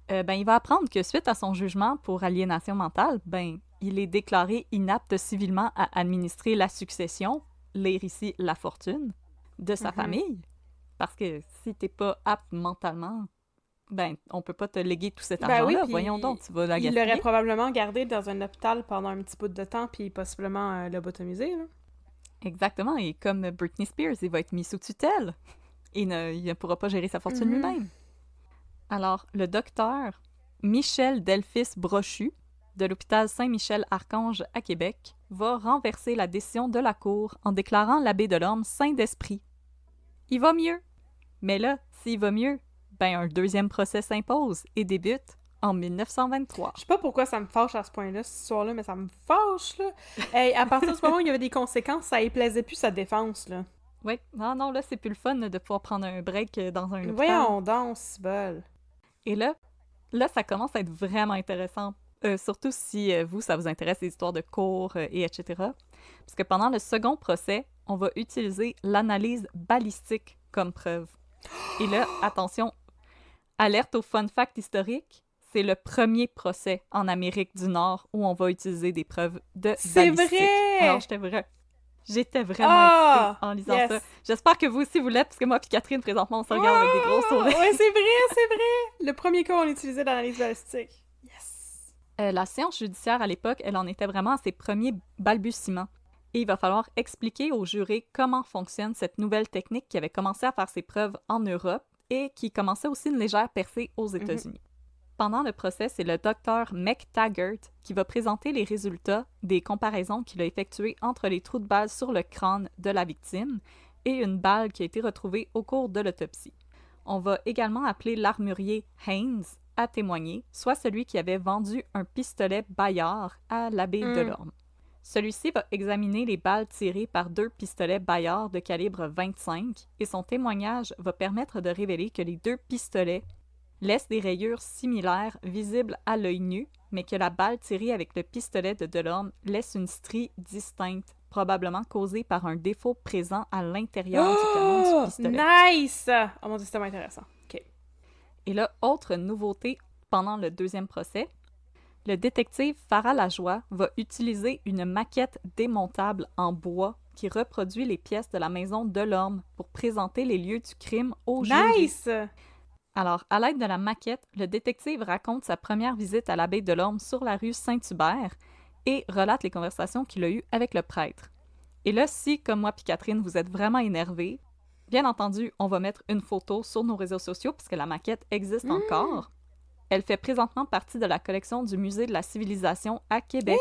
Speaker 2: ben, il va apprendre que suite à son jugement pour aliénation mentale, ben, il est déclaré inapte civilement à administrer la succession, lire ici la fortune, de sa famille. Parce que si t'es pas apte mentalement, ben, on peut pas te léguer tout cet argent-là.
Speaker 1: Oui,
Speaker 2: voyons donc, tu vas la
Speaker 1: il
Speaker 2: gaspiller.
Speaker 1: l'aurait probablement gardé dans un hôpital pendant un petit bout de temps, puis possiblement lobotomisé, là.
Speaker 2: Exactement, et comme Britney Spears, il va être mis sous tutelle. Il ne pourra pas gérer sa fortune lui-même. Alors, le docteur Michel Delphis Brochu, de l'hôpital Saint-Michel-Archange à Québec, va renverser la décision de la Cour en déclarant l'abbé Delorme saint d'esprit. Il va mieux. Mais là, s'il va mieux, ben un deuxième procès s'impose et débute en 1923.
Speaker 1: Je sais pas pourquoi ça me fâche à ce point-là, cette histoire-là, mais ça me fâche, là. Hey, à partir du moment où il y avait des conséquences, ça y plaisait plus sa défense, là.
Speaker 2: Oui, non, là, c'est plus le fun de pouvoir prendre un break dans un hôpital.
Speaker 1: Voyons donc, c'est bol.
Speaker 2: Et là, ça commence à être vraiment intéressant. Surtout si ça vous intéresse les histoires de cours et etc. Parce que pendant le second procès, on va utiliser l'analyse balistique comme preuve. Et là, attention, alerte au fun fact historique, c'est le premier procès en Amérique du Nord où on va utiliser des preuves de balistique.
Speaker 1: C'est vrai!
Speaker 2: Alors, j'étais vraiment excitée en lisant ça. J'espère que vous aussi vous l'êtes, parce que moi et Catherine, présentement, on se regarde avec des gros sourires.
Speaker 1: Ouais, c'est vrai! Le premier cas, on utilisait l'analyse balistique. Yes!
Speaker 2: La science judiciaire, à l'époque, elle en était vraiment à ses premiers balbutiements. Et il va falloir expliquer aux jurés comment fonctionne cette nouvelle technique qui avait commencé à faire ses preuves en Europe et qui commençait aussi une légère percée aux États-Unis. Pendant le procès, c'est le docteur McTaggart qui va présenter les résultats des comparaisons qu'il a effectuées entre les trous de balles sur le crâne de la victime et une balle qui a été retrouvée au cours de l'autopsie. On va également appeler l'armurier Haynes à témoigner, soit celui qui avait vendu un pistolet Bayard à l'abbé Delorme. Celui-ci va examiner les balles tirées par 2 pistolets Bayard de calibre 25 et son témoignage va permettre de révéler que les 2 pistolets laissent des rayures similaires visibles à l'œil nu, mais que la balle tirée avec le pistolet de Delorme laisse une strie distincte, probablement causée par un défaut présent à l'intérieur du canon du pistolet.
Speaker 1: Nice! Oh mon Dieu, c'est tellement intéressant. OK.
Speaker 2: Et là, autre nouveauté pendant le deuxième procès, le détective Farah Lajoie va utiliser une maquette démontable en bois qui reproduit les pièces de la maison Delorme pour présenter les lieux du crime au jury.
Speaker 1: Nice!
Speaker 2: Alors, à l'aide de la maquette, le détective raconte sa première visite à l'abbé Delorme sur la rue Saint-Hubert et relate les conversations qu'il a eues avec le prêtre. Et là, si, comme moi et Catherine, vous êtes vraiment énervés, bien entendu, on va mettre une photo sur nos réseaux sociaux puisque la maquette existe encore. Elle fait présentement partie de la collection du Musée de la Civilisation à Québec,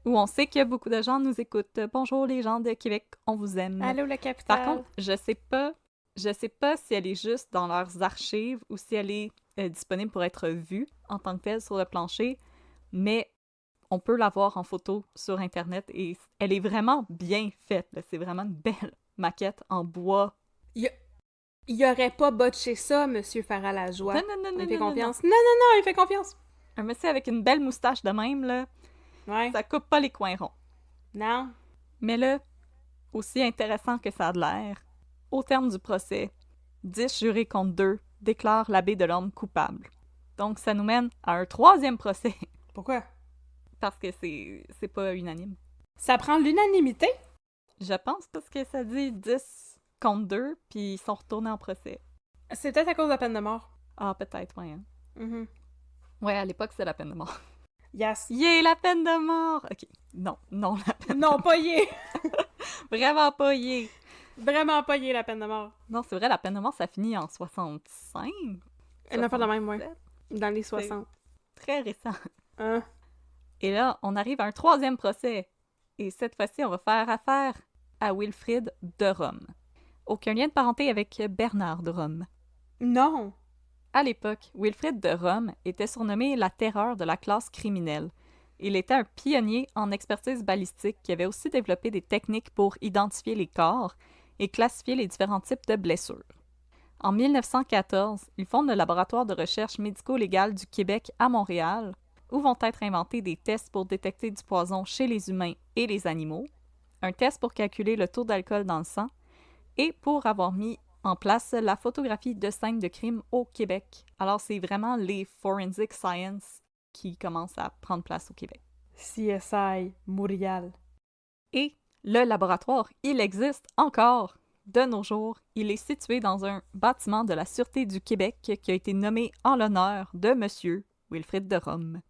Speaker 2: où on sait que beaucoup de gens nous écoutent. Bonjour les gens de Québec, on vous aime.
Speaker 1: Allô la capitale.
Speaker 2: Par contre, je sais pas si elle est juste dans leurs archives ou si elle est disponible pour être vue en tant que telle sur le plancher, mais on peut la voir en photo sur Internet et elle est vraiment bien faite. Là. C'est vraiment une belle maquette en bois.
Speaker 1: Il y aurait pas botché ça, Monsieur Farah Lajoie.
Speaker 2: Non,
Speaker 1: il fait confiance. Non, il fait confiance.
Speaker 2: Un monsieur avec une belle moustache de même, là, ça coupe pas les coins ronds.
Speaker 1: Non.
Speaker 2: Mais là, aussi intéressant que ça a de l'air, au terme du procès, 10 jurés contre 2 déclarent l'abbé Delorme coupable. Donc, ça nous mène à un troisième procès.
Speaker 1: Pourquoi?
Speaker 2: Parce que c'est pas unanime.
Speaker 1: Ça prend l'unanimité?
Speaker 2: Je pense parce que ça dit 10 contre 2, puis ils sont retournés en procès.
Speaker 1: C'est peut-être à cause de la peine de mort.
Speaker 2: Ah, peut-être, ouais. Hein.
Speaker 1: Mhm.
Speaker 2: Ouais, à l'époque, c'est la peine de mort.
Speaker 1: Yes.
Speaker 2: Yeah, la peine de mort! Ok, non, la peine
Speaker 1: Non, pas yé!
Speaker 2: Vraiment pas yeah!
Speaker 1: Vraiment pas yé, la peine de mort.
Speaker 2: Non, c'est vrai, la peine de mort, ça finit en 65?
Speaker 1: Elle n'a pas de même, ouais.
Speaker 2: 67?
Speaker 1: Dans les 60.
Speaker 2: Très récent.
Speaker 1: Hein?
Speaker 2: Et là, on arrive à un troisième procès. Et cette fois-ci, on va faire affaire à Wilfrid de Rome. Aucun lien de parenté avec Bernard de Rome.
Speaker 1: Non!
Speaker 2: À l'époque, Wilfrid de Rome était surnommé la terreur de la classe criminelle. Il était un pionnier en expertise balistique qui avait aussi développé des techniques pour identifier les corps et classifier les différents types de blessures. En 1914, il fonde le laboratoire de recherche médico-légale du Québec à Montréal, où vont être inventés des tests pour détecter du poison chez les humains et les animaux, un test pour calculer le taux d'alcool dans le sang, et pour avoir mis en place la photographie de scènes de crime au Québec. Alors, c'est vraiment les forensic science qui commencent à prendre place au Québec.
Speaker 1: CSI Montréal.
Speaker 2: Et le laboratoire, il existe encore de nos jours. Il est situé dans un bâtiment de la Sûreté du Québec qui a été nommé en l'honneur de Monsieur Wilfrid de Rome.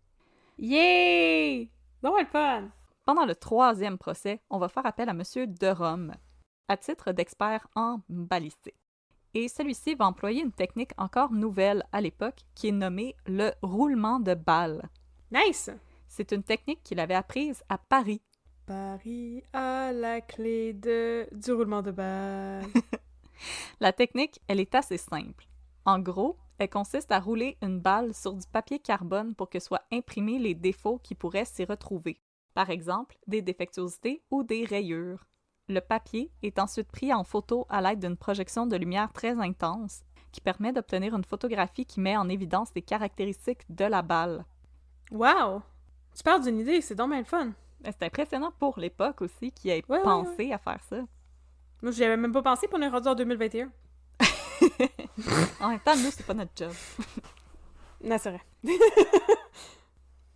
Speaker 1: Yeah! Non, le fun!
Speaker 2: Pendant le troisième procès, on va faire appel à Monsieur de Rome, à titre d'expert en balistique. Et celui-ci va employer une technique encore nouvelle à l'époque qui est nommée le roulement de balles.
Speaker 1: Nice!
Speaker 2: C'est une technique qu'il avait apprise à Paris.
Speaker 1: Paris a la clé du roulement de balles.
Speaker 2: La technique, elle est assez simple. En gros, elle consiste à rouler une balle sur du papier carbone pour que soient imprimés les défauts qui pourraient s'y retrouver. Par exemple, des défectuosités ou des rayures. Le papier est ensuite pris en photo à l'aide d'une projection de lumière très intense qui permet d'obtenir une photographie qui met en évidence les caractéristiques de la balle.
Speaker 1: Wow! Tu parles d'une idée, c'est donc bien le fun.
Speaker 2: C'est impressionnant pour l'époque aussi qui ait pensé à faire ça.
Speaker 1: Moi, j'y avais même pas pensé, pour on est rendu en 2021.
Speaker 2: En même temps, nous, c'est pas notre job.
Speaker 1: Non, c'est vrai.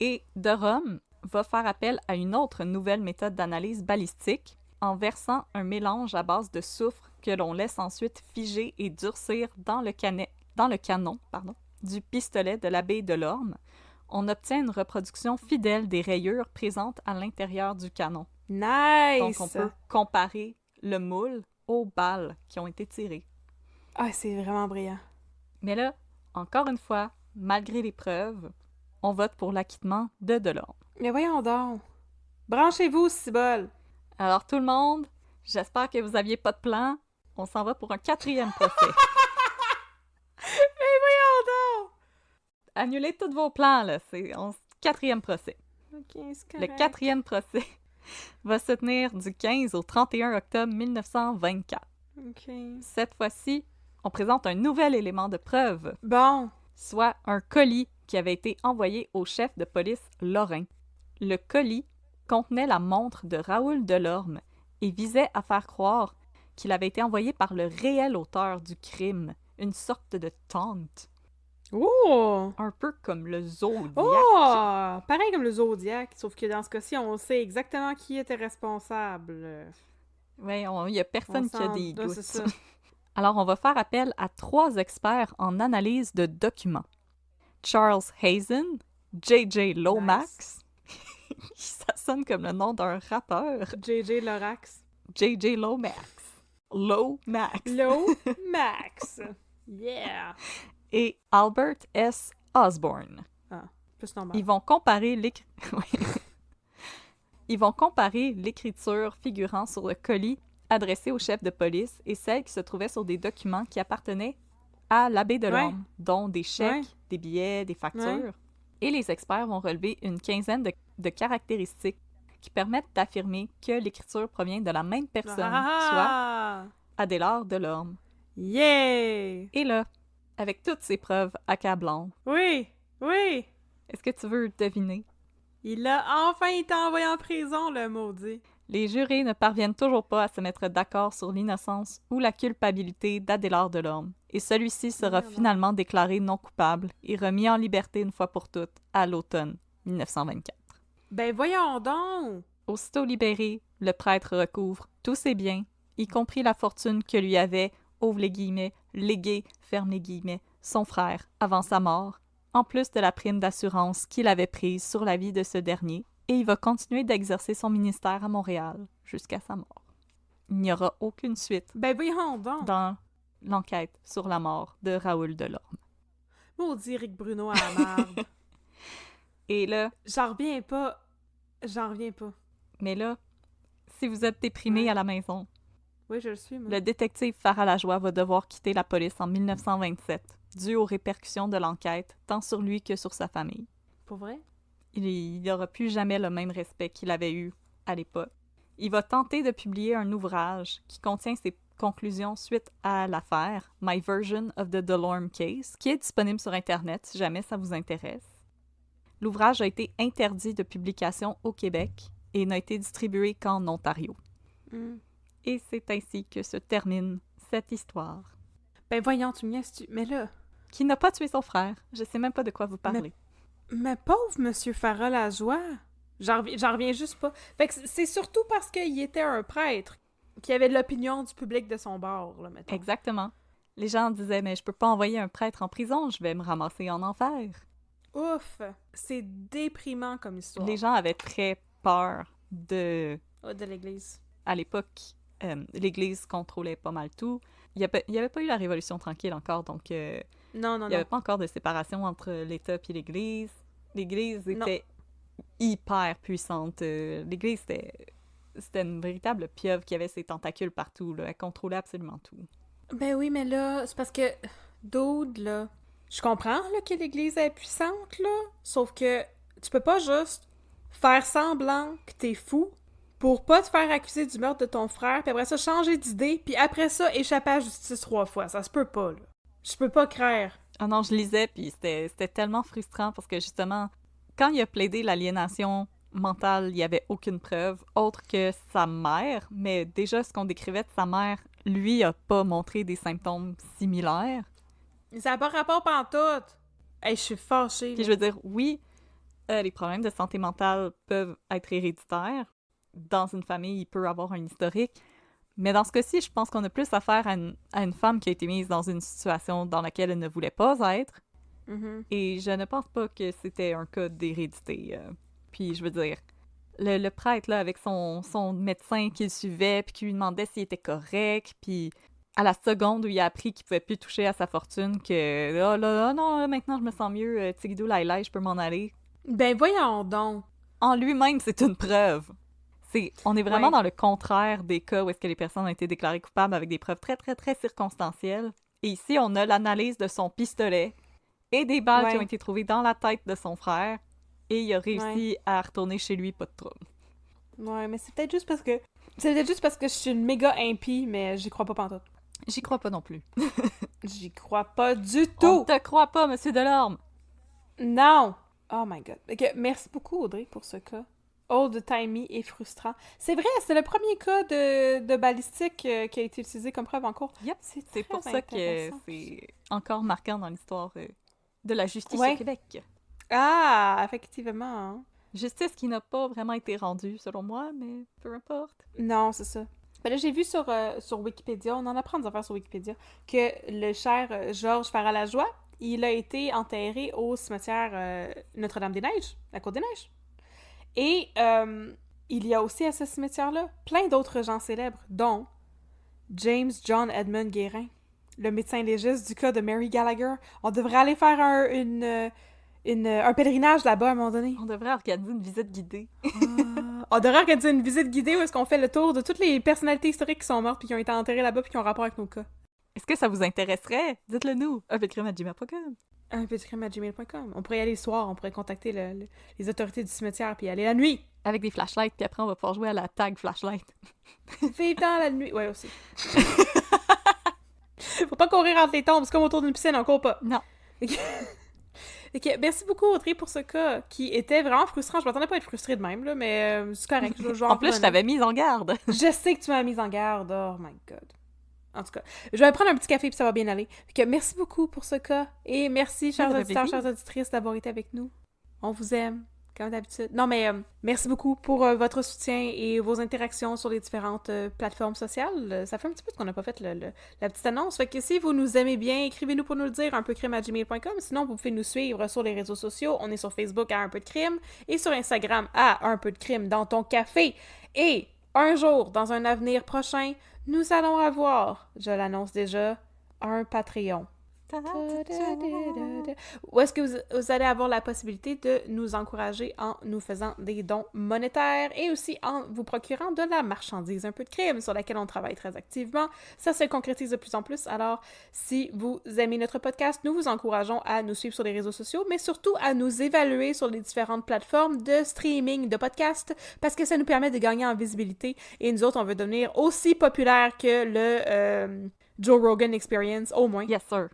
Speaker 2: Et de Rome va faire appel à une autre nouvelle méthode d'analyse balistique en versant un mélange à base de soufre que l'on laisse ensuite figer et durcir dans le canon du pistolet de l'abbaye de Lorme. On obtient une reproduction fidèle des rayures présentes à l'intérieur du canon.
Speaker 1: Nice!
Speaker 2: Donc, on peut comparer le moule aux balles qui ont été tirées.
Speaker 1: Ah, c'est vraiment brillant.
Speaker 2: Mais là, encore une fois, malgré les preuves, on vote pour l'acquittement de Delorme.
Speaker 1: Mais voyons donc. Branchez-vous, cibole.
Speaker 2: Alors tout le monde, j'espère que vous aviez pas de plan. On s'en va pour un quatrième procès.
Speaker 1: Mais voyons donc!
Speaker 2: Annulez tous vos plans, là. Quatrième procès.
Speaker 1: Ok, c'est correct.
Speaker 2: Le quatrième procès va se tenir du 15 au 31 octobre 1924.
Speaker 1: Ok.
Speaker 2: Cette fois-ci, on présente un nouvel élément de preuve,
Speaker 1: Bon.
Speaker 2: soit un colis qui avait été envoyé au chef de police Lorrain. Le colis contenait la montre de Raoul Delorme et visait à faire croire qu'il avait été envoyé par le réel auteur du crime, une sorte de tante.
Speaker 1: Oh!
Speaker 2: Un peu comme le Zodiac.
Speaker 1: Oh! Pareil comme le Zodiac, sauf que dans ce cas-ci, on sait exactement qui était responsable.
Speaker 2: Oui, il n'y a personne qui a des doutes.
Speaker 1: C'est ça.
Speaker 2: Alors, on va faire appel à 3 experts en analyse de documents. Charles Hazen, J.J. Lomax. Ça sonne comme le nom d'un rappeur.
Speaker 1: J.J. Lorax.
Speaker 2: J.J. Lomax. Lomax.
Speaker 1: Lomax. Yeah!
Speaker 2: Et Albert S. Osborne.
Speaker 1: Ah, plus normal.
Speaker 2: Ils vont comparer Ils vont comparer l'écriture figurant sur le colis adressé au chef de police et celle qui se trouvait sur des documents qui appartenaient à l'abbé de Lorme, dont des chèques, des billets, des factures. Et les experts vont relever une quinzaine de caractéristiques qui permettent d'affirmer que l'écriture provient de la même personne, soit Adélard Delorme.
Speaker 1: Yeah!
Speaker 2: Et là, avec toutes ces preuves accablantes,
Speaker 1: Oui! Oui!
Speaker 2: est-ce que tu veux deviner
Speaker 1: Il a enfin été envoyé en prison, le maudit.
Speaker 2: Les jurés ne parviennent toujours pas à se mettre d'accord sur l'innocence ou la culpabilité d'Adélard Delorme, et celui-ci sera finalement déclaré non coupable et remis en liberté une fois pour toutes à l'automne 1924.
Speaker 1: Ben voyons donc!
Speaker 2: Aussitôt libéré, le prêtre recouvre tous ses biens, y compris la fortune que lui avait, ouvre les guillemets, légué, ferme les guillemets, son frère avant sa mort, en plus de la prime d'assurance qu'il avait prise sur la vie de ce dernier, et il va continuer d'exercer son ministère à Montréal jusqu'à sa mort. Il n'y aura aucune suite
Speaker 1: Ben voyons donc!
Speaker 2: dans l'enquête sur la mort de Raoul Delorme.
Speaker 1: Maudit Rick Bruno à la marde.
Speaker 2: Et là...
Speaker 1: J'en reviens pas.
Speaker 2: Mais là, si vous êtes déprimé à la maison,
Speaker 1: oui, je le suis, moi.
Speaker 2: le détective Farah Lajoie va devoir quitter la police en 1927, dû aux répercussions de l'enquête, tant sur lui que sur sa famille.
Speaker 1: Pour vrai?
Speaker 2: Il n'aura plus jamais le même respect qu'il avait eu à l'époque. Il va tenter de publier un ouvrage qui contient ses conclusions suite à l'affaire My Version of the Delorme Case, qui est disponible sur Internet si jamais ça vous intéresse. L'ouvrage a été interdit de publication au Québec et n'a été distribué qu'en Ontario. Et c'est ainsi que se termine cette histoire.
Speaker 1: Ben voyons, tu me niaises-tu? Mais là...
Speaker 2: Qui n'a pas tué son frère. Je sais même pas de quoi vous parlez.
Speaker 1: Mais pauvre Monsieur Farah Lajoie! J'en reviens juste pas. Fait que c'est surtout parce qu'il était un prêtre qui avait l'opinion du public de son bord, là, mettons.
Speaker 2: Exactement. Les gens disaient, mais je peux pas envoyer un prêtre en prison, je vais me ramasser en enfer.
Speaker 1: Ouf! C'est déprimant comme histoire.
Speaker 2: Les gens avaient très peur de...
Speaker 1: de l'Église.
Speaker 2: À l'époque, l'Église contrôlait pas mal tout. Il y avait pas eu la Révolution tranquille encore, donc
Speaker 1: non.
Speaker 2: Il n'y avait pas encore de séparation entre l'État et l'Église. L'Église était hyper puissante. L'Église, c'était une véritable pieuvre qui avait ses tentacules partout, là. Elle contrôlait absolument tout.
Speaker 1: Ben oui, mais là, c'est parce que, dude, là, je comprends là, que l'Église est puissante, là, sauf que tu peux pas juste faire semblant que t'es fou pour pas te faire accuser du meurtre de ton frère, puis après ça, changer d'idée, puis après ça, échapper à la justice 3 fois. Ça se peut pas, là. Je peux pas croire.
Speaker 2: Ah non, je lisais, puis c'était tellement frustrant parce que, justement, quand il a plaidé l'aliénation mentale, il n'y avait aucune preuve autre que sa mère, mais déjà, ce qu'on décrivait de sa mère, lui, a pas montré des symptômes similaires.
Speaker 1: Ça n'a pas rapport pantoute! Hey, je suis fâchée.
Speaker 2: Puis je veux dire, oui, les problèmes de santé mentale peuvent être héréditaires. Dans une famille, il peut avoir un historique. Mais dans ce cas-ci, je pense qu'on a plus affaire à une femme qui a été mise dans une situation dans laquelle elle ne voulait pas être. Et je ne pense pas que c'était un cas d'hérédité. Puis je veux dire, le prêtre, là, avec son médecin qui le suivait, puis qui lui demandait s'il était correct, puis à la seconde où il a appris qu'il pouvait plus toucher à sa fortune, que « Oh là, non, là, maintenant je me sens mieux, Tigidou Laïlaï, je peux m'en aller. »
Speaker 1: Ben voyons donc!
Speaker 2: En lui-même, c'est une preuve. On est vraiment dans le contraire des cas où est-ce que les personnes ont été déclarées coupables avec des preuves très, très, très circonstancielles. Et ici, on a l'analyse de son pistolet et des balles qui ont été trouvées dans la tête de son frère. Et il a réussi à retourner chez lui, pas de trouble.
Speaker 1: Ouais, mais c'est peut-être juste parce que... je suis une méga impie, mais j'y crois pas pantoute.
Speaker 2: J'y crois pas non plus.
Speaker 1: J'y crois pas du tout!
Speaker 2: On te croit pas, Monsieur Delorme!
Speaker 1: Non! Oh my God. Okay, merci beaucoup, Audrey, pour ce cas. Old-timey et frustrant. C'est vrai, c'est le premier cas de balistique qui a été utilisé comme preuve en cours.
Speaker 2: Yep, c'est pour ça que c'est encore marquant dans l'histoire de la justice au Québec.
Speaker 1: Ah, effectivement. Hein.
Speaker 2: Justice qui n'a pas vraiment été rendue, selon moi, mais peu importe.
Speaker 1: Non, c'est ça. Ben là, j'ai vu sur Wikipédia, on en apprend des affaires sur Wikipédia, que le cher Georges Farah Lajoie, il a été enterré au cimetière Notre-Dame-des-Neiges, la Côte-des-Neiges. Et il y a aussi à ce cimetière-là plein d'autres gens célèbres, dont James John Edmund Guérin, le médecin légiste du cas de Mary Gallagher. On devrait aller faire un pèlerinage là-bas à un moment donné.
Speaker 2: On devrait organiser une visite guidée.
Speaker 1: On devrait organiser une visite guidée où est-ce qu'on fait le tour de toutes les personnalités historiques qui sont mortes puis qui ont été enterrées là-bas puis qui ont rapport avec nos cas.
Speaker 2: Est-ce que ça vous intéresserait? Dites-le nous. @gmail.com.
Speaker 1: @gmail.com. On pourrait y aller le soir, on pourrait contacter les autorités du cimetière puis y aller la nuit.
Speaker 2: Avec des flashlights, puis après on va pouvoir jouer à la tag flashlight.
Speaker 1: Vive dans la nuit. Ouais, aussi. Faut pas courir entre les tombes, c'est comme autour d'une piscine, on court pas.
Speaker 2: Non.
Speaker 1: Fait que, merci beaucoup, Audrey, pour ce cas qui était vraiment frustrant. Je m'attendais pas à être frustrée de même, là, mais c'est correct.
Speaker 2: En plus, je t'avais mise en garde.
Speaker 1: Je sais que tu m'as mise en garde. Oh my God. En tout cas, je vais prendre un petit café puis ça va bien aller. Fait que merci beaucoup pour ce cas. Et merci, chers auditeurs, chères auditrices, d'avoir été avec nous. On vous aime, comme d'habitude. Non, mais merci beaucoup pour votre soutien et vos interactions sur les différentes plateformes sociales. Ça fait un petit peu qu'on n'a pas fait la petite annonce. Fait que si vous nous aimez bien, écrivez-nous pour nous le dire, unpeudecrime@gmail.com. Sinon, vous pouvez nous suivre sur les réseaux sociaux. On est sur Facebook à Un peu de crime et sur Instagram à Un peu de crime dans ton café. Et un jour, dans un avenir prochain, nous allons avoir, je l'annonce déjà, un Patreon. Où est-ce que vous allez avoir la possibilité de nous encourager en nous faisant des dons monétaires et aussi en vous procurant de la marchandise, un peu de crime sur laquelle on travaille très activement. Ça se concrétise de plus en plus. Alors, si vous aimez notre podcast, nous vous encourageons à nous suivre sur les réseaux sociaux, mais surtout à nous évaluer sur les différentes plateformes de streaming, de podcast, parce que ça nous permet de gagner en visibilité. Et nous autres, on veut devenir aussi populaire que le Joe Rogan Experience, au moins.
Speaker 2: Yes, sir.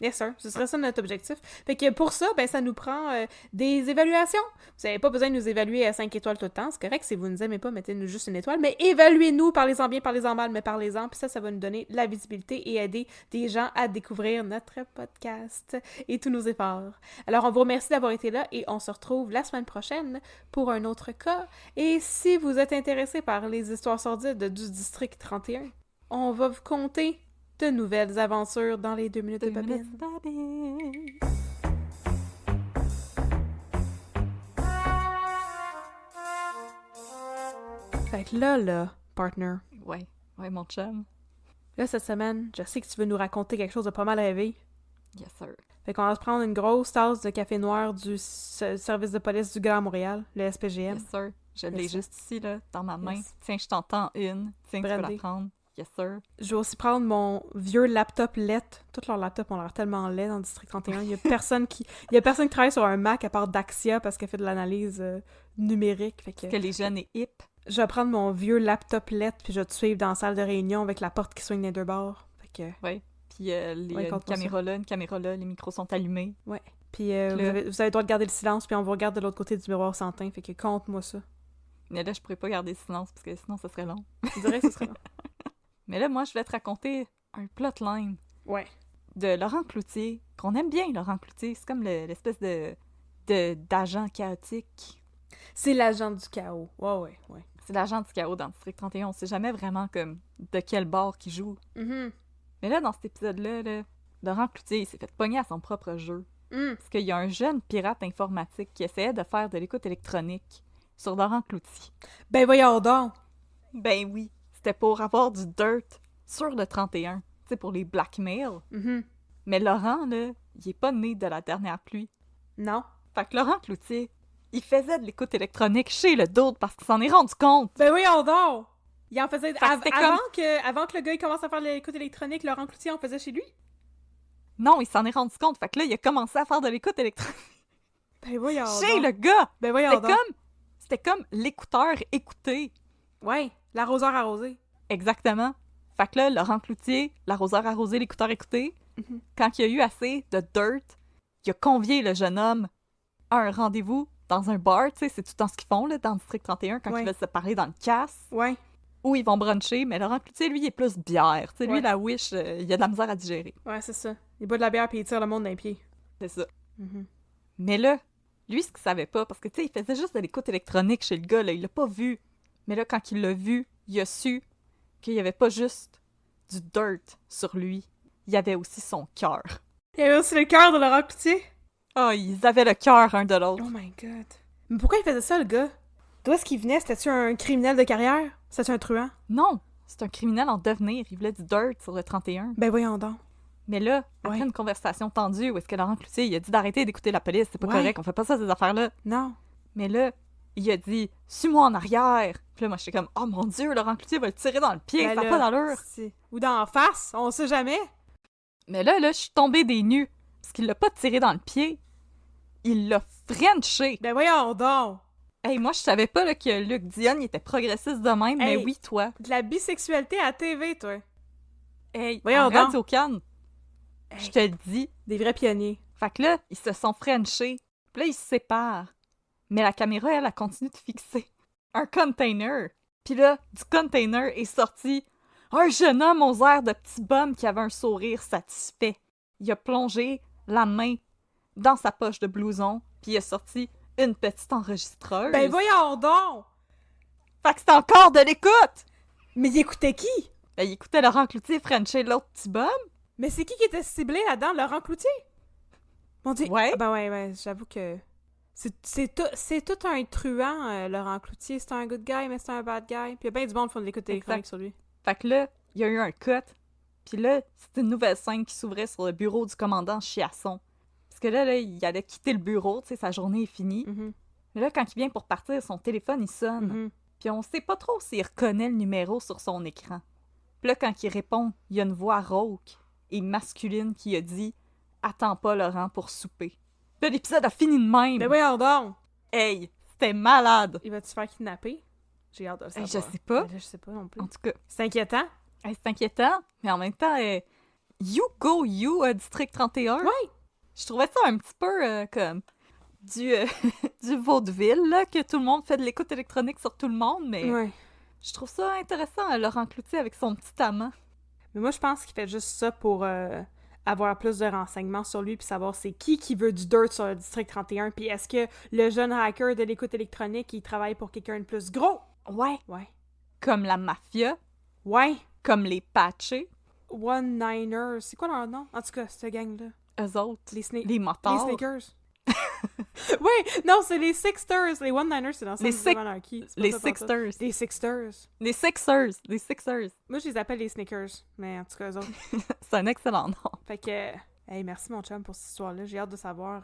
Speaker 1: Yes, sir. Ce serait ça notre objectif. Fait que pour ça, ben ça nous prend des évaluations. Vous n'avez pas besoin de nous évaluer à 5 étoiles tout le temps. C'est correct, si vous ne nous aimez pas, mettez-nous juste une étoile. Mais évaluez-nous, parlez-en bien, parlez-en mal, mais parlez-en. Puis ça va nous donner de la visibilité et aider des gens à découvrir notre podcast et tous nos efforts. Alors, on vous remercie d'avoir été là et on se retrouve la semaine prochaine pour un autre cas. Et si vous êtes intéressé par les histoires sordides du District 31, on va vous conter de nouvelles aventures dans les 2 minutes de Babine. Fait que là, partner.
Speaker 2: Ouais, mon chum.
Speaker 1: Là, cette semaine, je sais que tu veux nous raconter quelque chose de pas mal rêvé.
Speaker 2: Yes, sir.
Speaker 1: Fait qu'on va se prendre une grosse tasse de café noir du service de police du Grand Montréal, le SPGM.
Speaker 2: Yes, sir. Je l'ai juste ici, là, dans ma main.
Speaker 1: Yes.
Speaker 2: Tiens, je t'entends une. Tiens, tu peux la prendre. Yes, sir.
Speaker 1: Je vais aussi prendre mon vieux laptop LED. Tous leurs laptops ont l'air tellement laid dans le District 31. Il y a personne qui travaille sur un Mac à part Daxia parce qu'elle fait de l'analyse numérique. Fait que
Speaker 2: les jeunes est hip.
Speaker 1: Je vais prendre mon vieux laptop LED puis je vais te suivre dans la salle de réunion avec la porte qui swing des deux bords. Fait que...
Speaker 2: Ouais. Puis une caméra là, les micros sont allumés.
Speaker 1: Ouais. Puis vous avez le droit de garder le silence puis on vous regarde de l'autre côté du miroir sans teint. Fait que compte-moi ça.
Speaker 2: Mais là, je pourrais pas garder le silence parce que sinon, ça serait long.
Speaker 1: Je dirais que ce serait long.
Speaker 2: Mais là, moi, je vais te raconter un plotline.
Speaker 1: Ouais.
Speaker 2: De Laurent Cloutier, qu'on aime bien, Laurent Cloutier. C'est comme l'espèce d'agent chaotique.
Speaker 1: C'est l'agent du chaos. Ouais.
Speaker 2: C'est l'agent du chaos dans District 31. On sait jamais vraiment comme de quel bord qu'il joue.
Speaker 1: Mm-hmm.
Speaker 2: Mais là, dans cet épisode-là, Laurent Cloutier, il s'est fait pogner à son propre jeu. Parce qu'il y a un jeune pirate informatique qui essayait de faire de l'écoute électronique sur Laurent Cloutier.
Speaker 1: Ben voyons donc!
Speaker 2: Ben oui. C'était pour avoir du dirt sur le 31, tu sais, pour les blackmail.
Speaker 1: Mm-hmm.
Speaker 2: Mais Laurent, là, il est pas né de la dernière pluie.
Speaker 1: Non.
Speaker 2: Fait que Laurent Cloutier, il faisait de l'écoute électronique chez le dude parce qu'il s'en est rendu compte.
Speaker 1: Ben voyons donc! Il en faisait... avant que le gars il commence à faire de l'écoute électronique, Laurent Cloutier en faisait chez lui?
Speaker 2: Non, il s'en est rendu compte. Fait que là, il a commencé à faire de l'écoute électronique.
Speaker 1: Ben voyons
Speaker 2: chez le gars!
Speaker 1: Ben voyons donc!
Speaker 2: C'était comme l'écouteur écouté.
Speaker 1: Ouais, l'arroseur arrosé.
Speaker 2: Exactement. Fait que là, Laurent Cloutier, l'arroseur arrosé, l'écouteur écouté, quand il a eu assez de dirt, il a convié le jeune homme à un rendez-vous dans un bar, tu sais, c'est tout le temps ce qu'ils font là, dans le District 31, quand ils veulent se parler dans le casse.
Speaker 1: Ouais.
Speaker 2: Où ils vont bruncher, mais Laurent Cloutier, lui, il est plus bière. Tu sais, lui, la wish, il a de la misère à digérer.
Speaker 1: Ouais, c'est ça. Il boit de la bière puis il tire le monde d'un pied.
Speaker 2: C'est ça. Mais là, lui, ce qu'il savait pas, parce que, tu sais, il faisait juste de l'écoute électronique chez le gars, là, il l'a pas vu. Mais là, quand il l'a vu, il a su qu'il y avait pas juste du dirt sur lui, il y avait aussi son cœur.
Speaker 1: Il y avait aussi le cœur de Laurent Cloutier?
Speaker 2: Ah, ils avaient le cœur un de l'autre.
Speaker 1: Oh my God. Mais pourquoi il faisait ça, le gars? D'où est-ce qu'il venait? C'était-tu un criminel de carrière? C'était-tu un truand?
Speaker 2: Non, c'est un criminel en devenir. Il voulait du dirt sur le 31.
Speaker 1: Ben voyons donc.
Speaker 2: Mais là, après une conversation tendue où est-ce que Laurent Cloutier, il a dit d'arrêter d'écouter la police, c'est pas correct, on fait pas ça, ces affaires-là.
Speaker 1: Non.
Speaker 2: Mais là, il a dit « Suis-moi en arrière! » Puis là, moi, j'étais comme « Oh mon Dieu, Laurent Cloutier va le tirer dans le pied, ça n'a pas d'allure! »
Speaker 1: Ou dans la face, on sait jamais.
Speaker 2: Mais là, je suis tombée des nues, parce qu'il l'a pas tiré dans le pied, il l'a frenché.
Speaker 1: Ben voyons donc!
Speaker 2: Hey, moi, je savais pas là, que Luc Dion il était progressiste de même, mais oui, toi.
Speaker 1: De la bisexualité à la TV, toi.
Speaker 2: Hey,
Speaker 1: voyons
Speaker 2: Radio Cannes, je te le dis.
Speaker 1: Des vrais pionniers.
Speaker 2: Fait que là, ils se sont frenchés. Puis là, ils se séparent. Mais la caméra, elle continue de fixer un container. Puis là, du container est sorti un jeune homme aux airs de petit bum qui avait un sourire satisfait. Il a plongé la main dans sa poche de blouson, puis il a sorti une petite enregistreuse.
Speaker 1: Ben voyons donc!
Speaker 2: Fait que c'est encore de l'écoute!
Speaker 1: Mais il écoutait qui?
Speaker 2: Ben, il écoutait Laurent Cloutier frencher l'autre petit bum.
Speaker 1: Mais c'est qui était ciblé là-dedans? Laurent Cloutier? Mon Dieu!
Speaker 2: Ouais.
Speaker 1: Ah ben ouais, j'avoue que... C'est tout un truand, Laurent Cloutier. C'est un good guy, mais c'est un bad guy. Puis il y a bien du monde qui font de l'écoute électronique sur lui.
Speaker 2: Fait que là, il y a eu un cut. Puis là, c'était une nouvelle scène qui s'ouvrait sur le bureau du commandant Chiasson. Parce que là, il allait quitter le bureau, tu sais, sa journée est finie.
Speaker 1: Mhm.
Speaker 2: Mais là, quand il vient pour partir, son téléphone, il sonne.
Speaker 1: Mhm.
Speaker 2: Puis on sait pas trop s'il reconnaît le numéro sur son écran. Puis là, quand il répond, il y a une voix rauque et masculine qui a dit « Attends pas, Laurent, pour souper. » Puis là, l'épisode a fini de même.
Speaker 1: Ben voyons donc!
Speaker 2: Hey, c'était malade!
Speaker 1: Il va-tu se faire kidnapper? J'ai hâte de le savoir.
Speaker 2: Je sais pas.
Speaker 1: Ben là, je sais pas non plus.
Speaker 2: En tout cas,
Speaker 1: C'est inquiétant.
Speaker 2: c'est inquiétant, mais en même temps, You Go You, District 31.
Speaker 1: Ouais!
Speaker 2: Je trouvais ça un petit peu comme du vaudeville, là, que tout le monde fait de l'écoute électronique sur tout le monde, mais
Speaker 1: Ouais.
Speaker 2: je trouve ça intéressant, Laurent Cloutier avec son petit amant.
Speaker 1: Mais moi, je pense qu'il fait juste ça pour avoir plus de renseignements sur lui puis savoir c'est qui veut du dirt sur le District 31 puis est-ce que le jeune hacker de l'écoute électronique, il travaille pour quelqu'un de plus gros?
Speaker 2: Ouais.
Speaker 1: Ouais.
Speaker 2: Comme la mafia,
Speaker 1: Ouais.
Speaker 2: comme les patchés,
Speaker 1: One-Niners. C'est quoi leur nom? En tout cas, cette gang-là.
Speaker 2: eux autres,
Speaker 1: Les
Speaker 2: les motards.
Speaker 1: Les Sneakers. Oui, non, c'est les Sixters. Les One-Niners, c'est dans
Speaker 2: Les
Speaker 1: de monarchie.
Speaker 2: Les Sixters.
Speaker 1: Les Sixters.
Speaker 2: Les Sixers. Les Sixers.
Speaker 1: Moi, je les appelle les Sneakers. Mais en tout cas, eux autres.
Speaker 2: C'est un excellent nom.
Speaker 1: Fait que, hey, merci mon chum pour cette histoire-là. J'ai hâte de savoir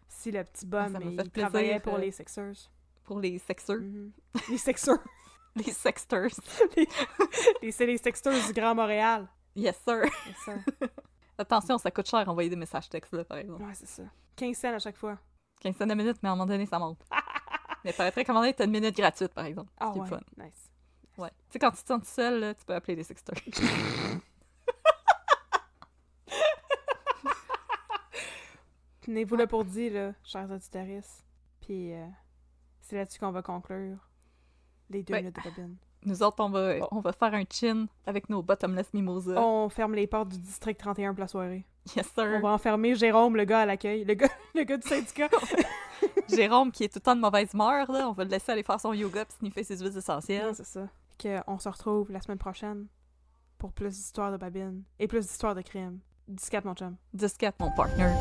Speaker 1: si le petit bum,
Speaker 2: Ça m'a fait
Speaker 1: il
Speaker 2: plaisir,
Speaker 1: travaillait pour les Sixers.
Speaker 2: Pour les Sexers.
Speaker 1: Mhm. Les Sixers.
Speaker 2: Les Sexters.
Speaker 1: C'est les Sixers du Grand Montréal.
Speaker 2: Yes, sir.
Speaker 1: C'est ça.
Speaker 2: Attention, ça coûte cher envoyer des messages textes, là, par exemple.
Speaker 1: Ouais, c'est ça. 15 cents à chaque fois.
Speaker 2: 15 cents de minute, mais à un moment donné, ça monte. Mais il paraîtrait qu'à un moment donné, t'as une minute gratuite, par exemple.
Speaker 1: Ah
Speaker 2: Ce qui est
Speaker 1: ouais,
Speaker 2: fun.
Speaker 1: nice.
Speaker 2: Ouais. Tu sais, quand tu te sens tout seul, là, tu peux appeler les Sexters.
Speaker 1: Tenez-vous là pour dire, là, chers auditeurs. Puis c'est là-dessus qu'on va conclure les 2 minutes de bobine.
Speaker 2: Nous autres, on va faire un chin avec nos bottomless mimosas.
Speaker 1: On ferme les portes du district 31 pour la soirée.
Speaker 2: Yes, sir.
Speaker 1: On va enfermer Jérôme, le gars à l'accueil. Le gars du syndicat.
Speaker 2: Jérôme, qui est tout le temps de mauvaise humeur, là, on va le laisser aller faire son yoga puis sniffer ses huiles essentielles.
Speaker 1: Non, c'est ça. On se retrouve la semaine prochaine pour plus d'histoires de babine et plus d'histoires de crime. 10-4, mon chum.
Speaker 2: 10-4, mon partner.